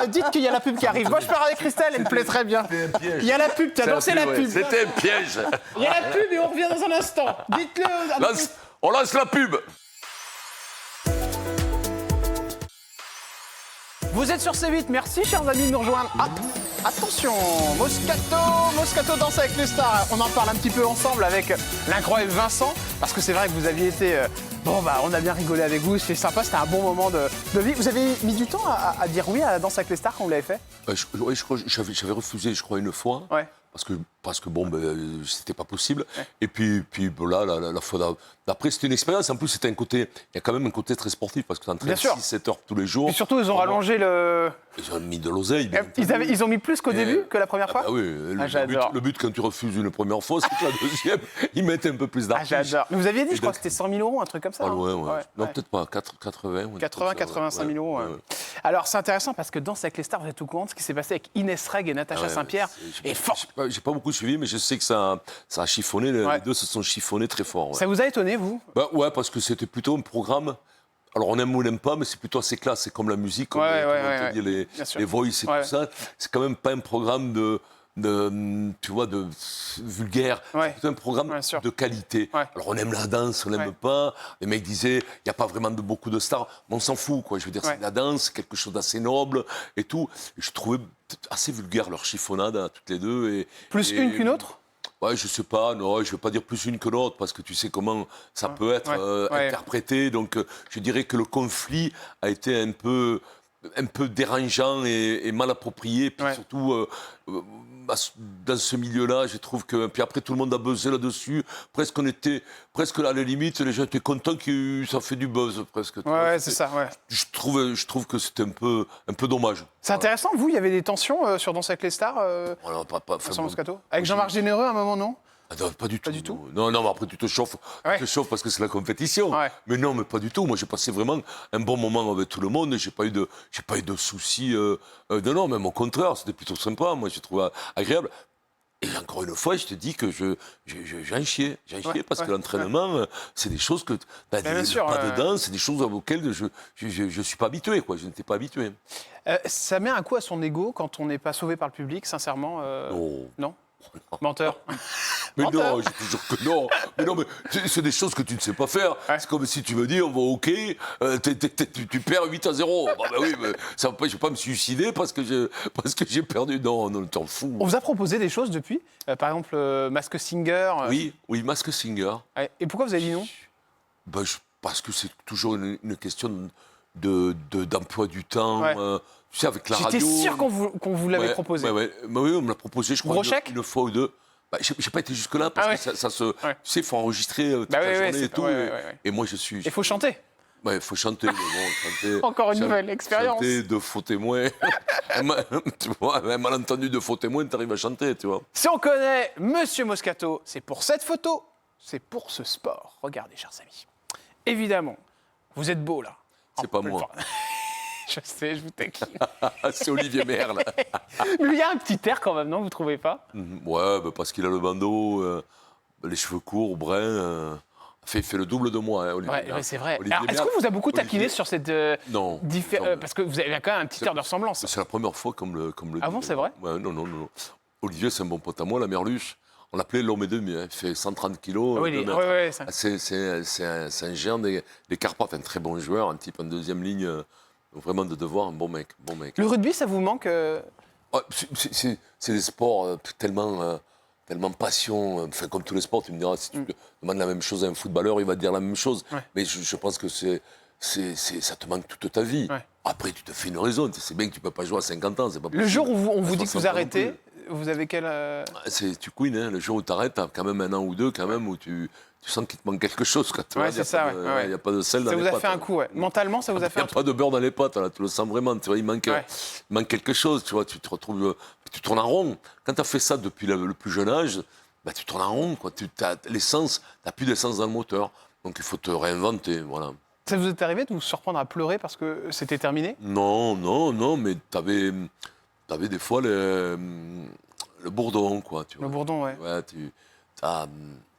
Dites qu'il y a la pub qui arrive. Moi, je pars avec Christelle, elle me plaît très bien. Il y a la pub, tu as dansé la pub. C'était un piège. Il y a la pub et on revient dans un instant. Dites-le. On lance la pub. Vous êtes sur C8, merci chers amis de nous rejoindre. Attention, Moscato danse avec les stars. On en parle un petit peu ensemble avec l'incroyable Vincent, parce que c'est vrai que vous aviez été... on a bien rigolé avec vous, c'est sympa, c'était un bon moment de vie. Vous avez mis du temps à dire oui à la danse avec les stars quand vous l'avez fait? J'avais refusé, je crois, une fois. Ouais. Parce que c'était pas possible. Et puis là, la fois d'après, c'était une expérience. En plus, il y a quand même un côté très sportif, parce que tu entraînes 6-7 heures tous les jours. Et surtout, ils ont rallongé le... Ils ont mis de l'oseille. Ils ont mis plus qu'au début, que la première fois? Oui, le but quand tu refuses une première fois, c'est que la deuxième, ils mettent un peu plus d'argent. J'adore. Mais vous aviez dit, je crois que c'était 100 000 euros, un truc comme ça. Non, peut-être pas, 80. 85 000 euros. Alors, c'est intéressant, parce que Danse avec les stars, vous êtes au courant de ce qui s'est passé avec Inès Reg et Natacha Saint-Pierre. J'ai pas beaucoup suivi, mais je sais que ça a chiffonné. Les deux se sont chiffonnés très fort. Ça vous a étonné, vous? Ouais, parce que c'était plutôt un programme. Alors, on aime ou on n'aime pas, mais c'est plutôt assez classe. C'est comme la musique, comme les voice et tout ça. C'est quand même pas un programme de vulgaire. C'est un programme de qualité. Alors, on aime la danse, on n'aime pas. Les mecs disaient, il n'y a pas vraiment beaucoup de stars. Mais on s'en fout, quoi. Je veux dire, c'est la danse, c'est quelque chose d'assez noble et tout. Et je trouvais assez vulgaire leur chiffonnade, toutes les deux. Plus une qu'une autre? Ouais, je sais pas, non, je vais pas dire plus une que l'autre, parce que tu sais comment ça peut être interprété. Donc, je dirais que le conflit a été un peu un peu dérangeant et mal approprié. Puis surtout, dans ce milieu-là, je trouve que... Puis après, tout le monde a buzzé là-dessus. Presque à la limite, les gens étaient contents que ça fait du buzz, presque. Ouais, c'est ça, ouais. Je trouve que c'était un peu dommage. C'est intéressant, vous, il y avait des tensions sur Danse avec les stars, Vincent Moscato avec Jean-Marc Généreux à un moment, non? Non, pas du tout. Non, mais après, tu te chauffes parce que c'est la compétition. Ouais. Mais non, mais pas du tout. Moi, j'ai passé vraiment un bon moment avec tout le monde. J'ai pas eu de soucis. Non, même au contraire, c'était plutôt sympa. Moi, j'ai trouvé agréable. Et encore une fois, je te dis que j'en chiais. Parce que l'entraînement, c'est des choses que... bien sûr, pas dedans, c'est des choses auxquelles je suis pas habitué, quoi. Je n'étais pas habitué. Ça met un coup à son ego quand on n'est pas sauvé par le public, sincèrement Non. Menteur. Mais non, je te jure que non. Mais c'est des choses que tu ne sais pas faire. Ouais. C'est comme si tu me dis, on va au hockey, tu perds 8-0. Bah oui, mais ça ne vais pas me suicider parce que j'ai perdu. Non, t'en fous. On vous a proposé des choses depuis par exemple, Mask Singer Oui, Mask Singer. Ouais. Et pourquoi vous avez dit non? Parce que c'est toujours une question d'emploi du temps. Ouais. Tu sais, avec la radio... J'étais sûr qu'on vous l'avait proposé. Oui, on me l'a proposé, je crois, une fois ou deux. J'ai pas été jusque-là parce que ça se... Ouais. Tu sais, il faut enregistrer toute la journée et tout. Et moi, je suis... Il faut chanter. Oui, il faut chanter. Chanter encore une nouvelle expérience. Chanter de faux témoins. Tu vois, un malentendu de faux témoins, tu arrives à chanter, tu vois. Si on connaît Monsieur Moscato, c'est pour cette photo, c'est pour ce sport. Regardez, chers amis. Évidemment, vous êtes beau, là. C'est pas moi. Je sais, je vous taquine. C'est Olivier Merle. Mais il y a un petit air quand même, non? Vous trouvez pas? Ouais, parce qu'il a le bandeau, les cheveux courts, bruns. Il fait le double de moi, hein, Olivier Merle. Ouais, c'est vrai. Alors, est-ce qu'on vous a beaucoup taquiné sur cette... Non. Parce que vous avez quand même un petit air de ressemblance. C'est la première fois qu'on me le dit. Ah bon, c'est vrai? Ouais, non. Olivier, c'est un bon pote à moi, la merluche. On l'appelait l'homme et demi, hein. Il fait 130 kilos. C'est un géant des Carpates, un très bon joueur, un type en deuxième ligne... Vraiment de devoir, un bon mec. Le rugby, ça vous manque C'est des sports tellement passion. Enfin, comme tous les sports, tu me diras, si tu demandes la même chose à un footballeur, il va te dire la même chose. Ouais. Mais je pense que ça te manque toute ta vie. Ouais. Après, tu te fais une raison. C'est bien que tu ne peux pas jouer à 50 ans. C'est pas possible. Le jour où on vous dit que vous arrêtez, vous avez quel... Tu couines, hein. Le jour où tu arrêtes, tu as quand même un an ou deux quand même où tu sens qu'il te manque quelque chose. Ouais, c'est ça. Il n'y a pas de sel dans les pattes. Ça vous a fait un coup, ouais. Mentalement, ça vous a fait un coup. Il n'y a pas de beurre dans les pattes, là, tu le sens vraiment. Tu vois, il manque quelque chose, tu vois. Tu te retrouves... Tu tournes en rond. Quand tu as fait ça depuis le plus jeune âge, tu tournes en rond, quoi. Tu n'as plus d'essence dans le moteur. Donc il faut te réinventer, voilà. Ça vous est arrivé de vous surprendre à pleurer parce que c'était terminé? Non, mais tu avais des fois le bourdon, quoi. Tu vois. Le bourdon, ouais. Ouais, tu as...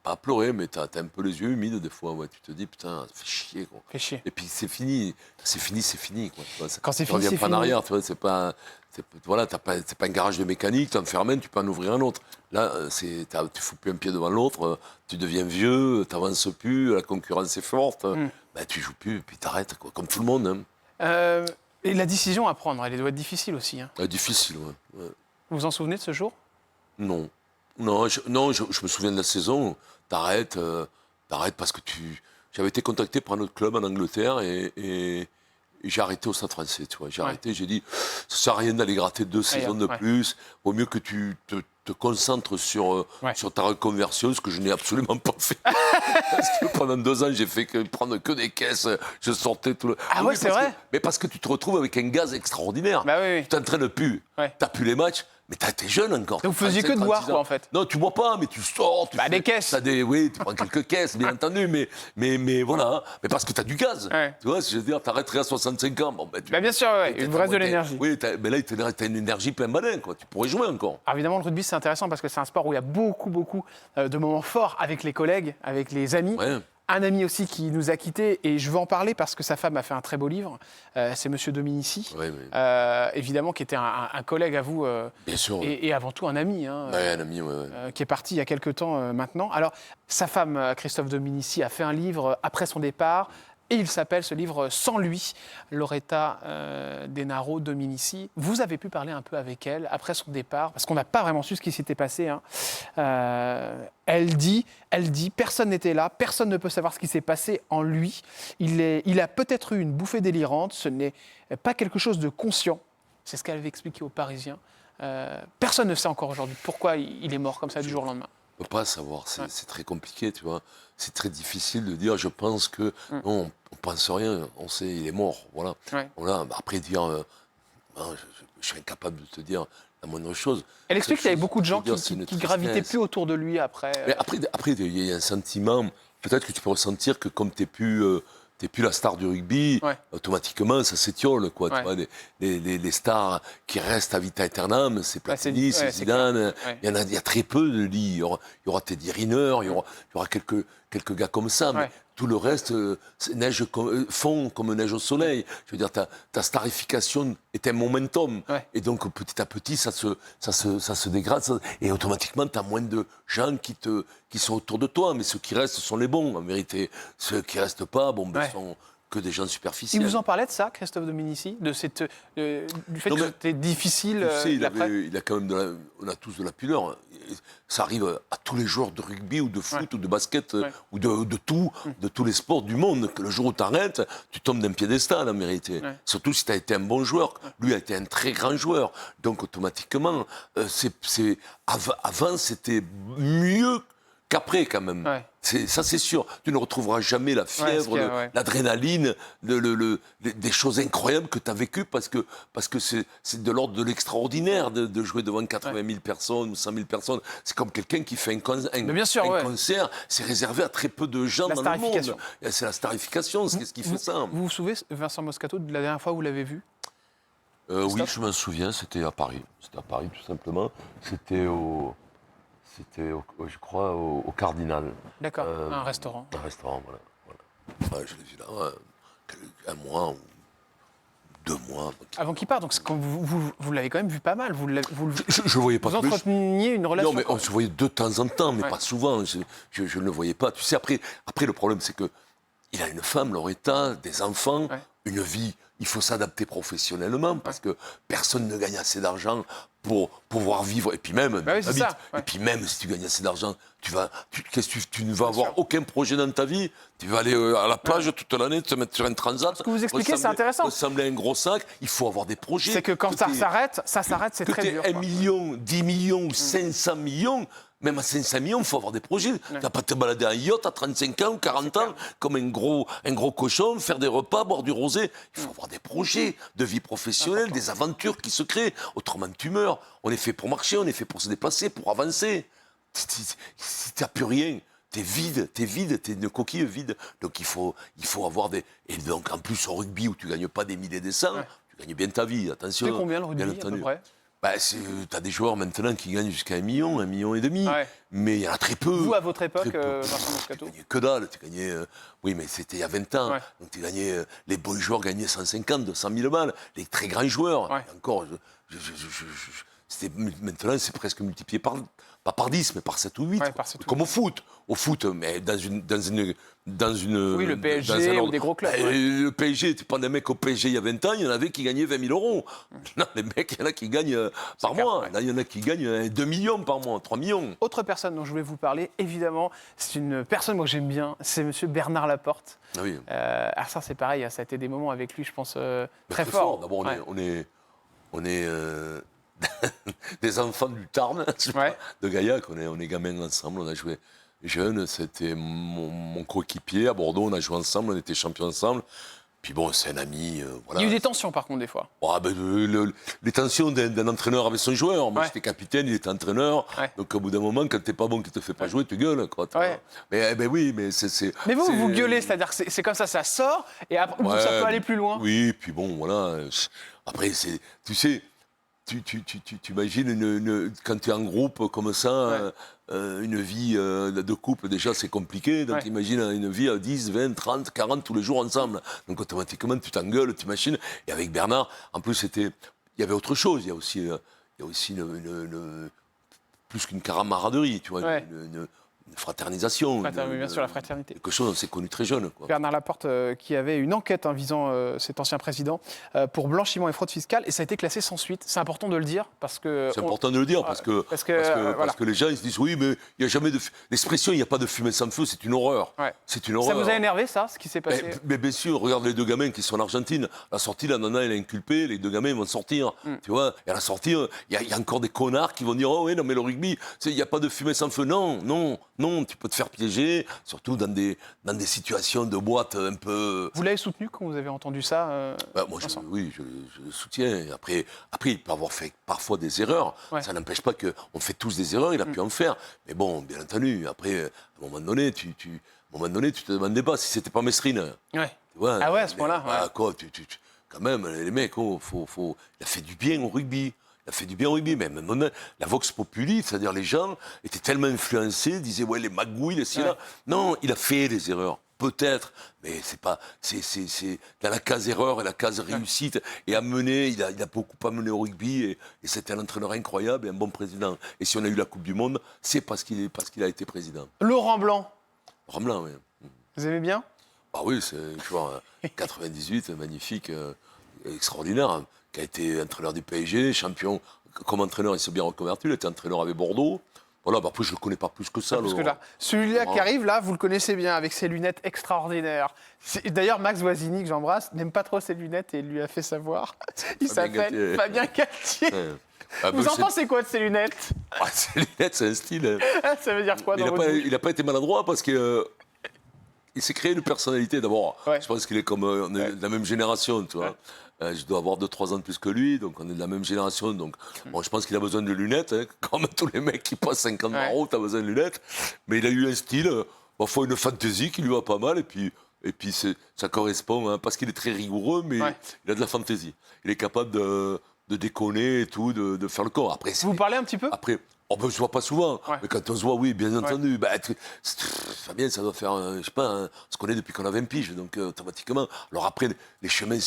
Pas pleurer, mais t'as un peu les yeux humides des fois. Ouais. Tu te dis, putain, ça fait chier. Quoi. Fait chier. Et puis c'est fini. Quoi. Tu vois. Quand c'est fini, tu c'est reviens pas en fini. arrière. Tu vois, c'est pas un garage de mécanique. Tu enfermes, tu peux en ouvrir un autre. Là, tu fous plus un pied devant l'autre. Tu deviens vieux, tu n'avances plus. La concurrence est forte. Tu joues plus, puis t'arrêtes, quoi, comme tout le monde. Hein. Et la décision à prendre, elle doit être difficile aussi. Hein. Difficile, ouais. Vous vous en souvenez de ce jour? Non, je me souviens de la saison. T'arrêtes parce que j'avais été contacté par un autre club en Angleterre et j'ai arrêté au Stade Français, tu vois. J'ai arrêté, j'ai dit, ça sert à rien d'aller gratter 2 saisons de plus. Vaut mieux que tu te concentres sur ta reconversion, ce que je n'ai absolument pas fait. Parce que pendant 2 ans, j'ai fait prendre que des caisses. Je sortais tout le... Ah ouais, c'est vrai. Mais parce que tu te retrouves avec un gaz extraordinaire. Oui. Tu t'entraînes plus. T'as plus les matchs. Mais t'es jeune encore. Donc vous faisiez que de boire, quoi, en fait. Non, tu bois pas, mais tu sors. Des caisses. Oui, tu prends quelques caisses, bien entendu, mais voilà. Mais parce que t'as du gaz. Ouais. Tu vois, je veux dire, t'arrêterais à 65 ans. Bon, bien sûr, il vous reste de l'énergie. Oui, mais là, t'as une énergie plein badin, quoi. Tu pourrais jouer encore. Alors, évidemment, le rugby, c'est intéressant parce que c'est un sport où il y a beaucoup de moments forts avec les collègues, avec les amis. Ouais. Un ami aussi qui nous a quittés, et je veux en parler parce que sa femme a fait un très beau livre, c'est Monsieur Dominici, évidemment, qui était un collègue à vous, bien sûr, et avant tout un ami, hein, un ami qui est parti il y a quelques temps maintenant. Alors, sa femme, Christophe Dominici, a fait un livre après son départ. Et il s'appelle ce livre « Sans lui », Loretta Denaro Dominici. Vous avez pu parler un peu avec elle après son départ, parce qu'on n'a pas vraiment su ce qui s'était passé. Hein. Elle dit, personne n'était là, personne ne peut savoir ce qui s'est passé en lui. Il a peut-être eu une bouffée délirante, ce n'est pas quelque chose de conscient. C'est ce qu'elle avait expliqué aux Parisiens. Personne ne sait encore aujourd'hui pourquoi il est mort comme ça du jour au lendemain. On ne peut pas savoir, c'est très compliqué, tu vois. C'est très difficile de dire, je pense que... Non, on ne pense rien, on sait, il est mort, voilà. Ouais. Voilà. Après dire, je suis incapable de te dire la moindre chose. Elle explique qu'il y avait beaucoup de gens qui gravitaient plus autour de lui après. Mais après, il y a un sentiment, peut-être que tu peux ressentir que comme tu n'es plus... T'es plus la star du rugby, automatiquement ça s'étiole, quoi. Tu vois, les stars qui restent à vita aeternam, c'est Platini, c'est Zidane. Il y a très peu de lits. Il y aura Teddy Riner, il y aura quelques gars comme ça, mais tout le reste fond comme neige au soleil. Je veux dire, ta starification est un momentum, et donc petit à petit ça se dégrade, et automatiquement tu as moins de gens qui sont autour de toi, mais ceux qui restent sont les bons, en vérité. Ceux qui restent pas, sont que des gens superficiels. Il vous en parlait de ça, Christophe Dominici, du fait que c'était difficile. Tu sais, il a quand même on a tous de la pudeur. Ça arrive à tous les joueurs de rugby ou de foot ou de basket ou de tous les sports du monde, que le jour où tu arrêtes, tu tombes d'un piédestal en vérité. Surtout si tu as été un bon joueur. Lui a été un très grand joueur. Donc automatiquement, avant c'était mieux qu'après quand même. Ça c'est sûr. Tu ne retrouveras jamais la fièvre, l'adrénaline, des choses incroyables que tu as vécues parce que c'est de l'ordre de l'extraordinaire de jouer devant 80 000 personnes ou 100 000 personnes. C'est comme quelqu'un qui fait un concert, c'est réservé à très peu de gens dans le monde. C'est la starification, c'est ce qui fait ça. Vous vous souvenez, Vincent Moscato, de la dernière fois où vous l'avez vu? Oui, je m'en souviens, c'était à Paris. C'était à Paris tout simplement. C'était je crois, au Cardinal. D'accord, un restaurant. Un restaurant, voilà. Je l'ai vu là, un mois ou 2 mois. Avant qu'il parte, donc vous l'avez quand même vu pas mal. Je voyais pas vous plus. entreteniez une relation. Non, mais on se voyait de temps en temps, mais pas souvent. Je ne le voyais pas. Tu sais, après le problème, c'est que il a une femme, Loretta, des enfants, une vie. Il faut s'adapter professionnellement parce que personne ne gagne assez d'argent pour pouvoir vivre. Et puis même, et puis même si tu gagnes assez d'argent, tu ne vas avoir aucun projet dans ta vie. Tu vas aller à la plage toute l'année, te mettre sur un transat. Ce que vous expliquez, c'est intéressant. Ressembler à un gros sac. Il faut avoir des projets. C'est que quand ça s'arrête, c'est très dur. 1 million, 10 millions ou 500 millions. Même à 500 millions, il faut avoir des projets. Tu vas pas te balader en yacht à 35 ans ou 40 ans comme un gros cochon, faire des repas, boire du rosé. Il faut avoir des projets de vie professionnelle, des aventures qui se créent. Autrement, tu meurs. On est fait pour marcher, on est fait pour se déplacer, pour avancer. Si tu n'as plus rien, t'es vide, t'es une coquille vide. Donc il faut avoir des... Et donc en plus au rugby où tu gagnes pas des milliers et des cents, tu gagnes bien ta vie, attention. C'est combien le rugby à peu près? Tu as des joueurs maintenant qui gagnent jusqu'à 1 million, 1,5 million. Mais il y en a très peu. Vous, à votre époque, Vincent Moscato? Tu gagnais que dalle. Oui, mais c'était il y a 20 ans. Donc tu gagnais, les bons joueurs gagnaient 150, 200 000 balles. Les très grands joueurs, encore, maintenant, c'est presque multiplié pas par 10, mais par 7 ou 8. Comme au foot. Au foot, mais dans une oui, le PSG ou des gros clubs. Le PSG, tu prends des mecs au PSG il y a 20 ans, il y en avait qui gagnaient 20 000 euros. Non, les mecs, il y en a qui gagnent par mois. Là, il y en a qui gagnent 2 millions par mois, 3 millions. Autre personne dont je voulais vous parler, évidemment, c'est une personne moi, que j'aime bien, c'est M. Bernard Laporte. Oui. Alors ça, c'est pareil, ça a été des moments avec lui, je pense, très forts. D'abord, on est des enfants du Tarn, de Gaillac, on est gamins ensemble, on a joué jeune, c'était mon coéquipier à Bordeaux, on a joué ensemble, on était champions ensemble. Puis bon, c'est un ami. Voilà. Il y a eu des tensions par contre des fois. Les tensions d'un entraîneur avec son joueur. Moi j'étais capitaine, il était entraîneur. Donc au bout d'un moment, quand t'es pas bon, qu'il te fait pas jouer, tu gueules. Quoi, mais oui, mais c'est. Mais vous gueulez, c'est-à-dire que c'est comme ça sort, et après ça peut aller plus loin. Oui, puis bon, voilà. Après, tu sais. Tu imagines quand tu es en groupe comme ça, une vie de couple, déjà c'est compliqué. Donc imagine une vie à 10, 20, 30, 40 tous les jours ensemble. Donc automatiquement tu t'engueules, tu machines. Et avec Bernard, en plus il y avait autre chose. Il y a aussi plus qu'une camaraderie, tu vois. fraternisation. Bien sûr, la fraternité. Quelque chose, on s'est connu très jeune. Quoi. Bernard Laporte qui avait une enquête visant cet ancien président pour blanchiment et fraude fiscale et ça a été classé sans suite. C'est important de le dire parce que... C'est important de le dire parce que les gens ils se disent oui mais il n'y a jamais de... L'expression il n'y a pas de fumée sans feu, c'est une horreur. Ouais. C'est une horreur. Ça vous a énervé ça, ce qui s'est passé? Mais bien sûr, regarde les deux gamins qui sont en Argentine. À la sortie, la nana elle est inculpée, les deux gamins ils vont sortir. Tu vois, et à la sortie, il y a encore des connards qui vont dire oh oui non mais le rugby, il n'y a pas de fumée sans feu. Non, tu peux te faire piéger, surtout dans des situations de boîte un peu... Vous l'avez soutenu quand vous avez entendu ça moi, je le soutiens. Après, il peut avoir fait parfois des erreurs. Ouais. Ça n'empêche pas qu'on fait tous des erreurs, il a pu en faire. Mais bon, bien entendu, après, à un moment donné, tu te demandais pas si c'était pas Mesrine. Ouais. Tu vois, ah ouais, à ce point-là. Quoi, quand même, les mecs, il a fait du bien au rugby. Il a fait du bien au rugby, même la Vox Populi, c'est-à-dire les gens étaient tellement influencés, disaient ouais les magouilles, les là. Non, il a fait des erreurs, peut-être, mais c'est pas, c'est dans la case erreur et la case réussite. Et amené, il a beaucoup amené au rugby et c'était un entraîneur incroyable et un bon président. Et si on a eu la Coupe du Monde, c'est parce qu'il a été président. Laurent Blanc. Laurent Blanc, oui. Vous aimez bien? Ah oui, c'est un joueur 98, magnifique, extraordinaire. Qui a été entraîneur du PSG, champion comme entraîneur, il s'est bien reconverti, il a été entraîneur avec Bordeaux. Voilà, après je ne le connais pas plus que ça. Celui-là qui arrive là, vous le connaissez bien, avec ses lunettes extraordinaires. D'ailleurs, Max Voisini, que j'embrasse, n'aime pas trop ses lunettes et il lui a fait savoir. Il s'appelle Fabien Galtier. Ouais. Vous en pensez quoi de ces lunettes? Ces lunettes, c'est un style. Ça veut dire quoi dans votre Il n'a pas été maladroit parce que... il s'est créé une personnalité d'abord. Ouais. Je pense qu'il est comme on est de la même génération, tu vois. Ouais. Je dois avoir 2-3 ans de plus que lui, donc on est de la même génération. Donc, bon, je pense qu'il a besoin de lunettes, hein, comme tous les mecs qui passent 50 par tu as besoin de lunettes. Mais il a eu un style, parfois une fantaisie qui lui va pas mal, et puis ça correspond, hein, parce qu'il est très rigoureux, mais il a de la fantaisie. Il est capable de déconner et tout, de faire le corps. Après, vous parlez un petit peu? Après, on ne se voit pas souvent, mais quand on se voit, oui, bien entendu. Bah, Fabien, ça doit faire, je sais pas, on se connaît depuis qu'on a 20 piges, donc automatiquement. Alors après, les chemins,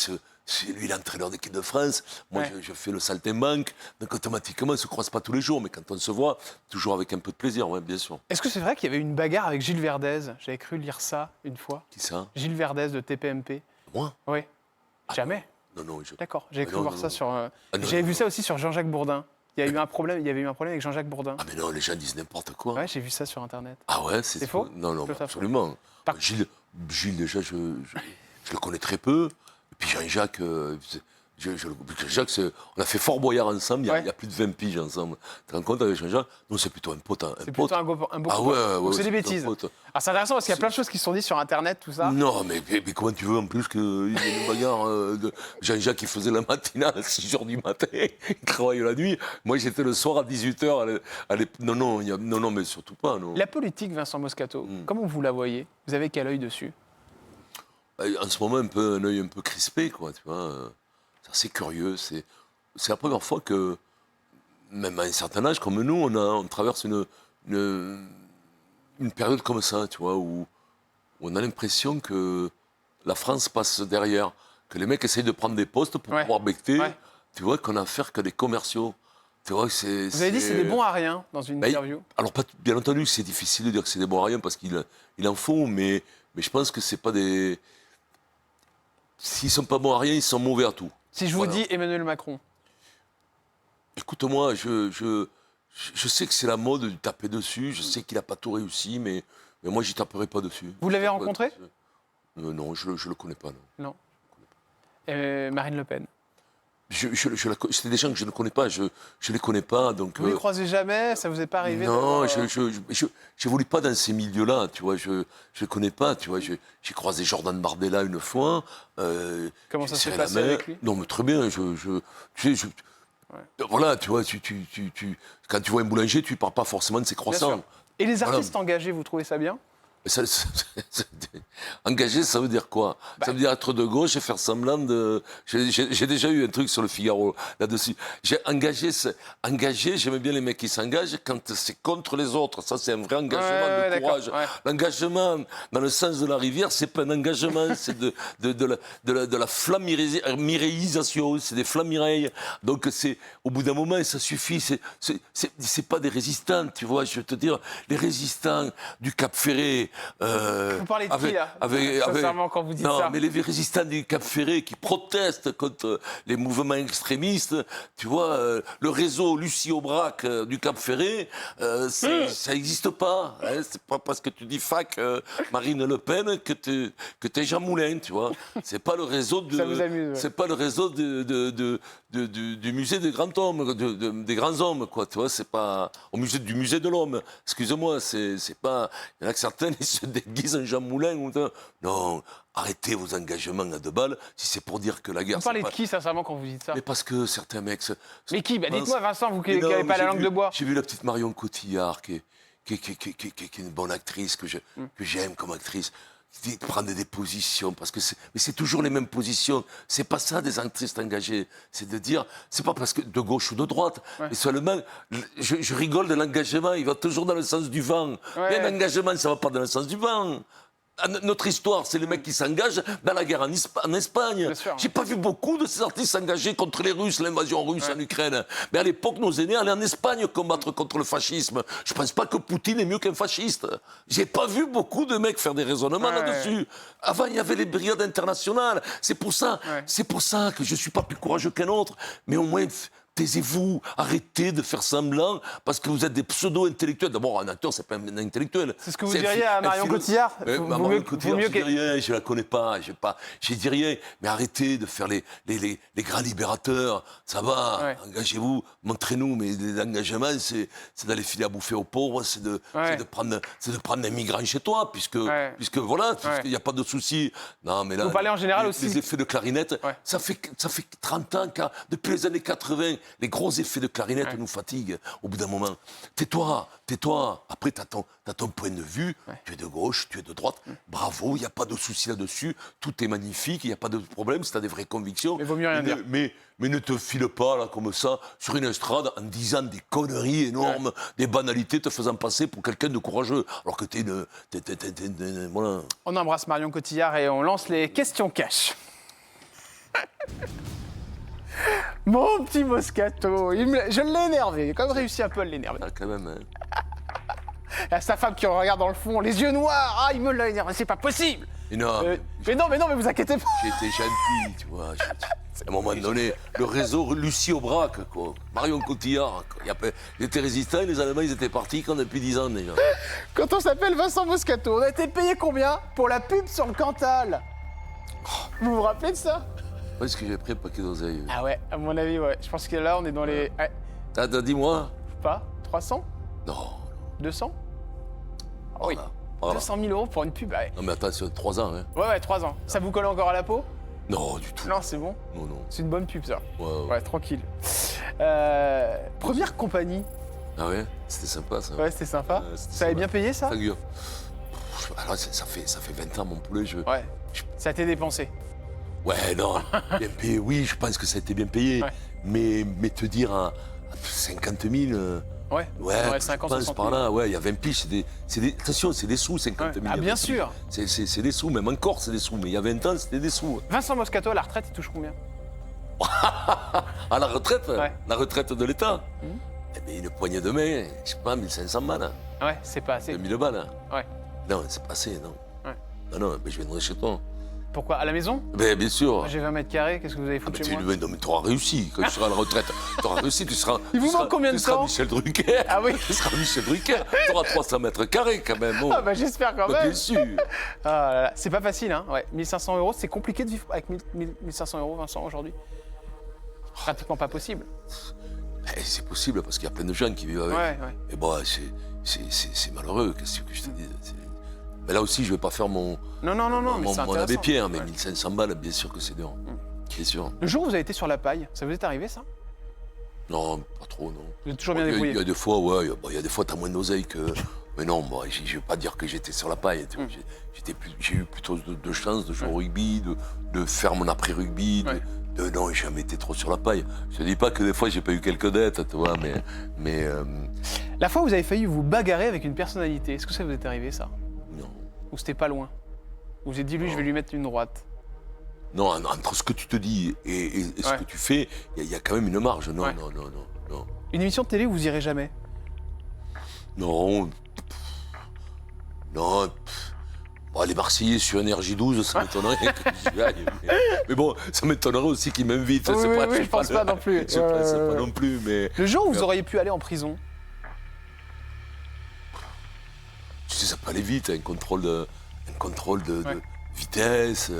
c'est lui l'entraîneur d'équipe de France, moi je fais le saltimbanque, donc automatiquement on ne se croise pas tous les jours, mais quand on se voit, toujours avec un peu de plaisir, bien sûr. Est-ce que c'est vrai qu'il y avait une bagarre avec Gilles Verdez? J'avais cru lire ça une fois. Qui ça? Gilles Verdez de TPMP. Moi? Oui. Jamais? Non. D'accord, j'avais cru voir ça sur... J'avais vu ça aussi sur Jean-Jacques Bourdin. Il y avait eu un problème avec Jean-Jacques Bourdin. Ah mais non, les gens disent n'importe quoi. Ouais, j'ai vu ça sur Internet. Ah ouais, c'est faux? Non, absolument. Gilles, déjà, je le connais très peu. Et puis Jean-Jacques, on a fait Fort Boyard ensemble, il y a plus de 20 piges ensemble. Tu te rends compte avec Jean-Jacques? Non, c'est plutôt un pote. C'est plutôt un beau ah ouais, c'est des bêtises. Alors c'est intéressant parce qu'il y a plein de choses qui se sont dites sur Internet, tout ça. Non, mais comment tu veux en plus qu'il y ait une bagarre de Jean-Jacques qui faisait la matinale à 6h du matin, il travaillait la nuit. Moi, j'étais le soir à 18h. Non, mais surtout pas. Non. La politique, Vincent Moscato, comment vous la voyez? Vous avez quel œil dessus? En ce moment, un œil un peu crispé, quoi, tu vois. C'est assez curieux. C'est la première fois que, même à un certain âge comme nous, on traverse une période comme ça, tu vois, où on a l'impression que la France passe derrière, que les mecs essayent de prendre des postes pour pouvoir becter. Tu vois, qu'on a affaire qu'à des commerciaux. Tu vois, vous avez dit que c'est des bons à rien dans une interview. Alors, bien entendu, c'est difficile de dire que c'est des bons à rien parce qu'il en faut, mais je pense que c'est pas des... S'ils sont pas bons à rien, ils sont mauvais à tout. Si je vous dis Emmanuel Macron. Écoute-moi, je sais que c'est la mode de taper dessus, je sais qu'il n'a pas tout réussi, mais moi, j'y taperai pas dessus. Vous l'avez rencontré? Non, je le connais pas. Non. Marine Le Pen? C'est des gens que je ne connais pas, je les connais pas. Donc, vous ne les croisez jamais? Ça vous est pas arrivé? Non, je n'évolue pas dans ces milieux-là, tu vois, je ne les connais pas, tu vois. J'ai croisé Jordan Bardella une fois. Comment ça s'est passé avec lui? Non, mais très bien, voilà, tu vois, quand tu vois un boulanger, tu ne parles pas forcément de ses croissants. Et les artistes engagés, vous trouvez ça bien? Engager, ça veut dire quoi? Ça veut dire être de gauche et faire semblant de... J'ai déjà eu un truc sur le Figaro là-dessus. Engagé, j'aime bien les mecs qui s'engagent quand c'est contre les autres. Ça, c'est un vrai engagement de courage. Ouais. L'engagement, dans le sens de la rivière, c'est pas un engagement, c'est de la flammiréisation, c'est des flammireilles. Donc, au bout d'un moment, ça suffit. C'est pas des résistants, tu vois. Je veux te dire, les résistants du Cap Ferré... Vous parlez de qui, là sincèrement, quand vous dites ça. Non, mais les résistants du Cap Ferré qui protestent contre les mouvements extrémistes, tu vois, le réseau Lucie Aubrac du Cap Ferré, ça n'existe pas. Hein, c'est pas parce que tu dis fac Marine Le Pen que t'es Jean Moulin, tu vois. C'est pas le réseau ça vous amuse, c'est pas le réseau du musée des grands hommes, des grands hommes, quoi. Tu vois, c'est pas du musée de l'homme. Excusez-moi, c'est pas. Il y en a que certains ils se déguisent en Jean Moulin. Non, arrêtez vos engagements à 2 balles si c'est pour dire que la guerre... Vous parlez de qui, sincèrement, quand vous dites ça? Mais parce que certains mecs... Mais qui? Dites-moi, Vincent, vous qui n'avez pas la langue de bois. J'ai vu la petite Marion Cotillard, qui est une bonne actrice, que j'aime comme actrice, qui prend des positions, parce que c'est toujours les mêmes positions. C'est pas ça, des actrices engagées. C'est de dire, c'est pas parce que de gauche ou de droite, mais seulement, je rigole de l'engagement, il va toujours dans le sens du vent. Mais un engagement, ça va pas dans le sens du vent. Notre histoire, c'est les mecs qui s'engagent dans la guerre en Espagne. J'ai pas vu beaucoup de ces artistes s'engager contre les Russes, l'invasion russe en Ukraine. Mais à l'époque, nos aînés allaient en Espagne combattre contre le fascisme. Je pense pas que Poutine est mieux qu'un fasciste. J'ai pas vu beaucoup de mecs faire des raisonnements là-dessus. Avant, il y avait les brigades internationales. C'est pour ça que je suis pas plus courageux qu'un autre. Mais au moins... Taisez-vous, arrêtez de faire semblant, parce que vous êtes des pseudo-intellectuels. D'abord, un acteur, c'est pas un intellectuel. C'est ce que vous diriez à Marion Cotillard? Marion Cotillard, je dis rien, je la connais pas, je dis rien. Mais arrêtez de faire les grands libérateurs. Ça va, engagez-vous, montrez-nous. Mais l'engagement, c'est d'aller filer à bouffer aux pauvres, c'est de prendre un migrant chez toi, puisque voilà, puisqu'il n'y a pas de souci. Non, mais là, vous parlez en général aussi. Les effets de clarinette, ça fait 30 ans, depuis les années 80, les gros effets de clarinette nous fatiguent au bout d'un moment. Tais-toi. Après, tu as ton point de vue. Tu es de gauche, tu es de droite. Bravo, il n'y a pas de souci là-dessus. Tout est magnifique, il n'y a pas de problème si tu as des vraies convictions. Mais vaut mieux rien dire. Mais ne te file pas là comme ça sur une estrade en disant des conneries énormes, des banalités te faisant passer pour quelqu'un de courageux. Alors que voilà. On embrasse Marion Cotillard et on lance les questions cash. Mon petit Moscato, je l'ai énervé, j'ai quand même réussi un peu à l'énerver. Ah, quand même, hein. Il y a sa femme qui regarde dans le fond, les yeux noirs, il me l'a énervé, c'est pas possible. Mais non, mais vous inquiétez pas. J'étais gentil, tu vois. À un moment donné, le réseau Lucie Aubrac, quoi. Marion Cotillard, quoi. J'étais résistant, les Allemands, ils étaient partis quand depuis 10 ans déjà. Quand on s'appelle Vincent Moscato, on a été payé combien pour la pub sur le Cantal? Vous vous rappelez de ça? Est-ce que j'ai pris un paquet d'oseille? Ah ouais, à mon avis, ouais. Je pense que là, on est dans les... Ah, dis-moi. Pas 300? Non. 200? Oui. 200 000 € pour une pub, ouais. Non, mais attends, c'est 3 ans, hein. Ouais, 3 ans. Ça vous colle encore à la peau? Non, du tout. Non, c'est bon? Non. C'est une bonne pub, ça. Ouais, tranquille. Première compagnie. Ah ouais? C'était sympa, ça. Ouais, c'était sympa. Ça avait bien payé, ça? Alors, ça fait 20 ans, mon poulet, Ouais. Ça t'est dépensé? Ouais, non, bien payé, oui, je pense que ça a été bien payé. Ouais. Mais te dire à 50 000... Ouais, 50, 60 000. Par là, ouais, il y a 20 piges, attention, c'est des sous, 50 000. Ah, bien sûr. C'est des sous, même encore, c'est des sous, mais il y a 20 ans, c'était des sous. Vincent Moscato, à la retraite, il touche combien? À la retraite? La retraite de l'État? Eh bien, une poignée de main, je sais pas, 1500 balles. Hein. Ouais, c'est pas assez. 2000 balles. Hein. Ouais. Non, c'est pas assez, non. Ouais. Non, mais je viendrai chez toi. Pourquoi? À la maison? Ben, bien sûr. Moi, j'ai 20 mètres carrés, qu'est-ce que vous avez foutu chez moi? Non, mais tu auras réussi. Quand tu seras à la retraite, tu auras réussi, tu seras... Il vous manque combien de temps? Tu seras Michel Drucker. Ah oui? Tu seras Michel Drucker. Tu auras 300 mètres carrés, quand même. Oh. Ah bah j'espère quand même. Bien sûr. Ah là là. C'est pas facile, hein. Ouais. 1500 €, c'est compliqué de vivre avec 1500 €, Vincent, aujourd'hui. Pratiquement pas possible. C'est possible, parce qu'il y a plein de gens qui vivent avec. Ouais. Et bon, c'est malheureux, qu'est-ce que je te dis. Mais là aussi, je ne vais pas faire mon abbé Pierre, mais 1500 balles, bien sûr que c'est dur. Bien sûr. Le jour où vous avez été sur la paille, ça vous est arrivé, ça? Non, pas trop, non. Vous êtes toujours bien débrouillé? Il y a des fois, il y a des fois, tu as moins d'oseille Mais non, moi, je ne veux pas dire que j'étais sur la paille. J'ai eu plutôt de chance de jouer au rugby, de faire mon après-rugby. Non, j'ai jamais été trop sur la paille. Je ne dis pas que des fois, j'ai pas eu quelques dettes, tu vois, mais La fois où vous avez failli vous bagarrer avec une personnalité, est-ce que ça vous est arrivé, ça? non. Ou c'était pas loin? Ou vous avez dit, lui, je vais lui mettre une droite? Non, entre ce que tu te dis et ce que tu fais, il y a quand même une marge. Non. Une émission de télé où vous irez jamais? Non. Non. Bon, les Marseillais sur NRJ12, ça m'étonnerait que j'y aille. Mais bon, ça m'étonnerait aussi qu'ils m'invitent. Oui, je pense pas non plus. Je pense pas non plus, mais... Le jour où vous auriez pu aller en prison? Tu sais, ça peut aller vite, un contrôle de vitesse,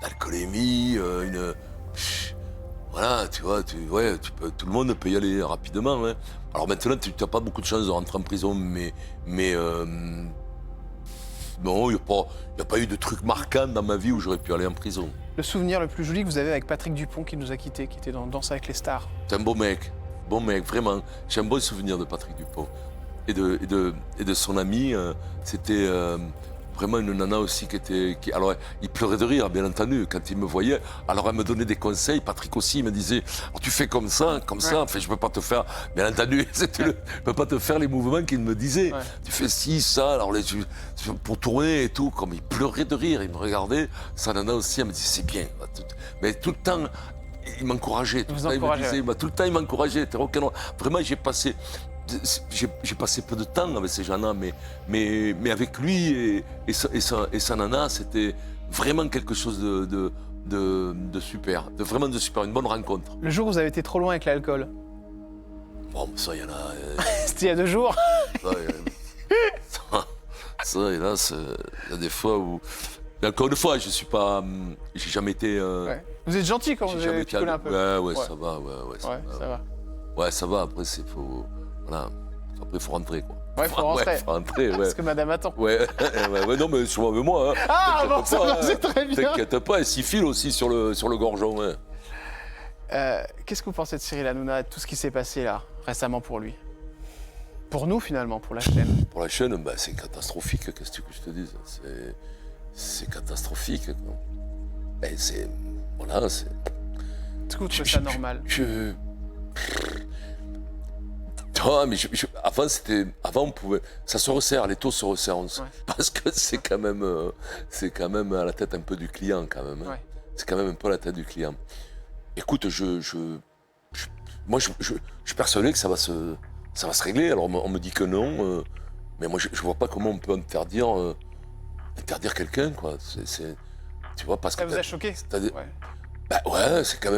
d'alcoolémie, voilà, tu vois, tout le monde peut y aller rapidement. Hein. Alors maintenant, tu n'as pas beaucoup de chance de rentrer en prison, mais non, il n'y a pas eu de truc marquant dans ma vie où j'aurais pu aller en prison. Le souvenir le plus joli que vous avez avec Patrick Dupont qui nous a quittés, qui était dans Danse avec les stars? C'est un bon mec, vraiment. J'ai un bon souvenir de Patrick Dupont. Et de son ami, c'était vraiment une nana aussi alors, il pleurait de rire, bien entendu, quand il me voyait. Alors, elle me donnait des conseils. Patrick aussi, il me disait, oh, tu fais comme ça. Enfin, je peux pas te faire, bien entendu, je peux pas te faire les mouvements qu'il me disait. Tu fais ci, ça, alors pour tourner et tout. Comme il pleurait de rire, il me regardait. Sa nana aussi, elle me disait, c'est bien. Mais tout le temps, il m'encourageait. Tout le temps, il m'encourageait. Vraiment, j'ai passé peu de temps avec ces gens-là, mais avec lui et sa nana, c'était vraiment quelque chose de super, vraiment de super, une bonne rencontre. Le jour où vous avez été trop loin avec l'alcool? Bon, ça, il y en a... C'était il y a 2 jours. Ça, hélas, il y a des fois où... Mais encore une fois, j'ai jamais été... Vous êtes gentil quand vous avez picolé un peu. Ouais, ça va, ça va. Ouais, ça va, après, voilà. Après, il faut rentrer, quoi. Ouais, il faut rentrer. Faut rentrer, Parce que madame attend. Ouais, non, mais souvent avec moi. Hein. Ah, bon, ça va, c'est très bien. T'inquiète pas, elle s'y file aussi sur le gorgeon. Ouais. Qu'est-ce que vous pensez de Cyril Hanouna et de tout ce qui s'est passé là, récemment pour lui? Pour nous, finalement, pour la chaîne. Pour la chaîne, c'est catastrophique, qu'est-ce que tu veux que je te dise? C'est catastrophique. Quoi. Ben, voilà, c'est... Est-ce que vous trouvez ça normal? mais avant on pouvait, ça se resserre, les taux se resserrent, parce que c'est quand même à la tête un peu du client quand même. Hein. C'est quand même un peu à la tête du client. Écoute, moi je suis persuadé que ça va se régler. Alors on me dit que non, mais moi je vois pas comment on peut interdire quelqu'un, quoi. Tu vois, parce ça que vous a choqué? Bah ouais, c'est quand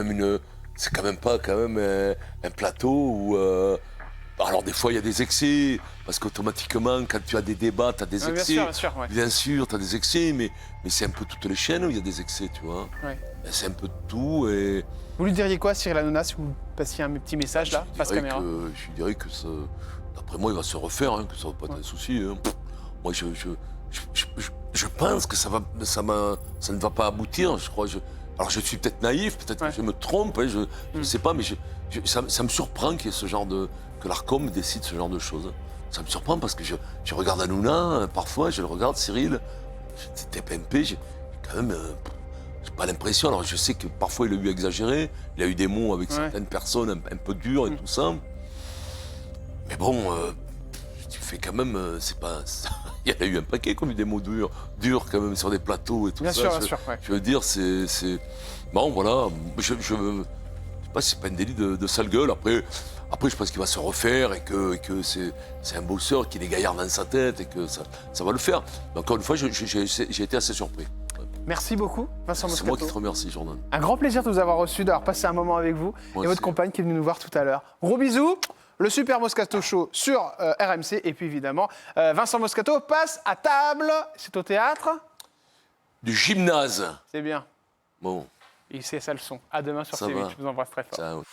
même pas un plateau où alors des fois il y a des excès, parce qu'automatiquement quand tu as des débats, tu as des excès. Bien sûr, tu as des excès, mais c'est un peu toutes les chaînes où il y a des excès, tu vois. C'est un peu de tout et... Vous lui diriez quoi, Cyril Hanouna, si vous passiez un petit message là, face caméra? Je dirais que ça, d'après moi, il va se refaire, hein, que ça va pas être un souci. Hein. Moi, je pense que ça ne va pas aboutir, je crois. Alors je suis peut-être naïf, peut-être que je me trompe, hein, je ne sais pas, mais ça me surprend qu'il y ait ce genre que l'Arcom décide ce genre de choses. Ça me surprend parce que je regarde Hanouna, parfois je le regarde, Cyril, TPMP, j'ai quand même j'ai pas l'impression. Alors je sais que parfois il a eu exagéré, il a eu des mots avec certaines personnes un peu durs et tout ça. Mais bon, tu fais quand même, c'est pas... Il y en a eu un paquet qui ont eu des mots durs quand même sur des plateaux et tout ça. Bien sûr. Je veux dire, c'est... Bon, voilà, je sais pas si c'est pas un délit de sale gueule. Après, je pense qu'il va se refaire et que c'est un bosseur, qu'il est gaillard dans sa tête et que ça va le faire. Mais encore une fois, j'ai été assez surpris. Merci beaucoup, Vincent Moscato. C'est moi qui te remercie, Jordan. Un grand plaisir de vous avoir reçu, d'avoir passé un moment avec vous et votre compagne qui est venue nous voir tout à l'heure. Gros bisous. Le Super Moscato Show sur RMC. Et puis évidemment, Vincent Moscato passe à table. C'est au théâtre du Gymnase. C'est bien. Bon. Et c'est ça le son. À demain sur C8. Je vous embrasse très fort. Ciao.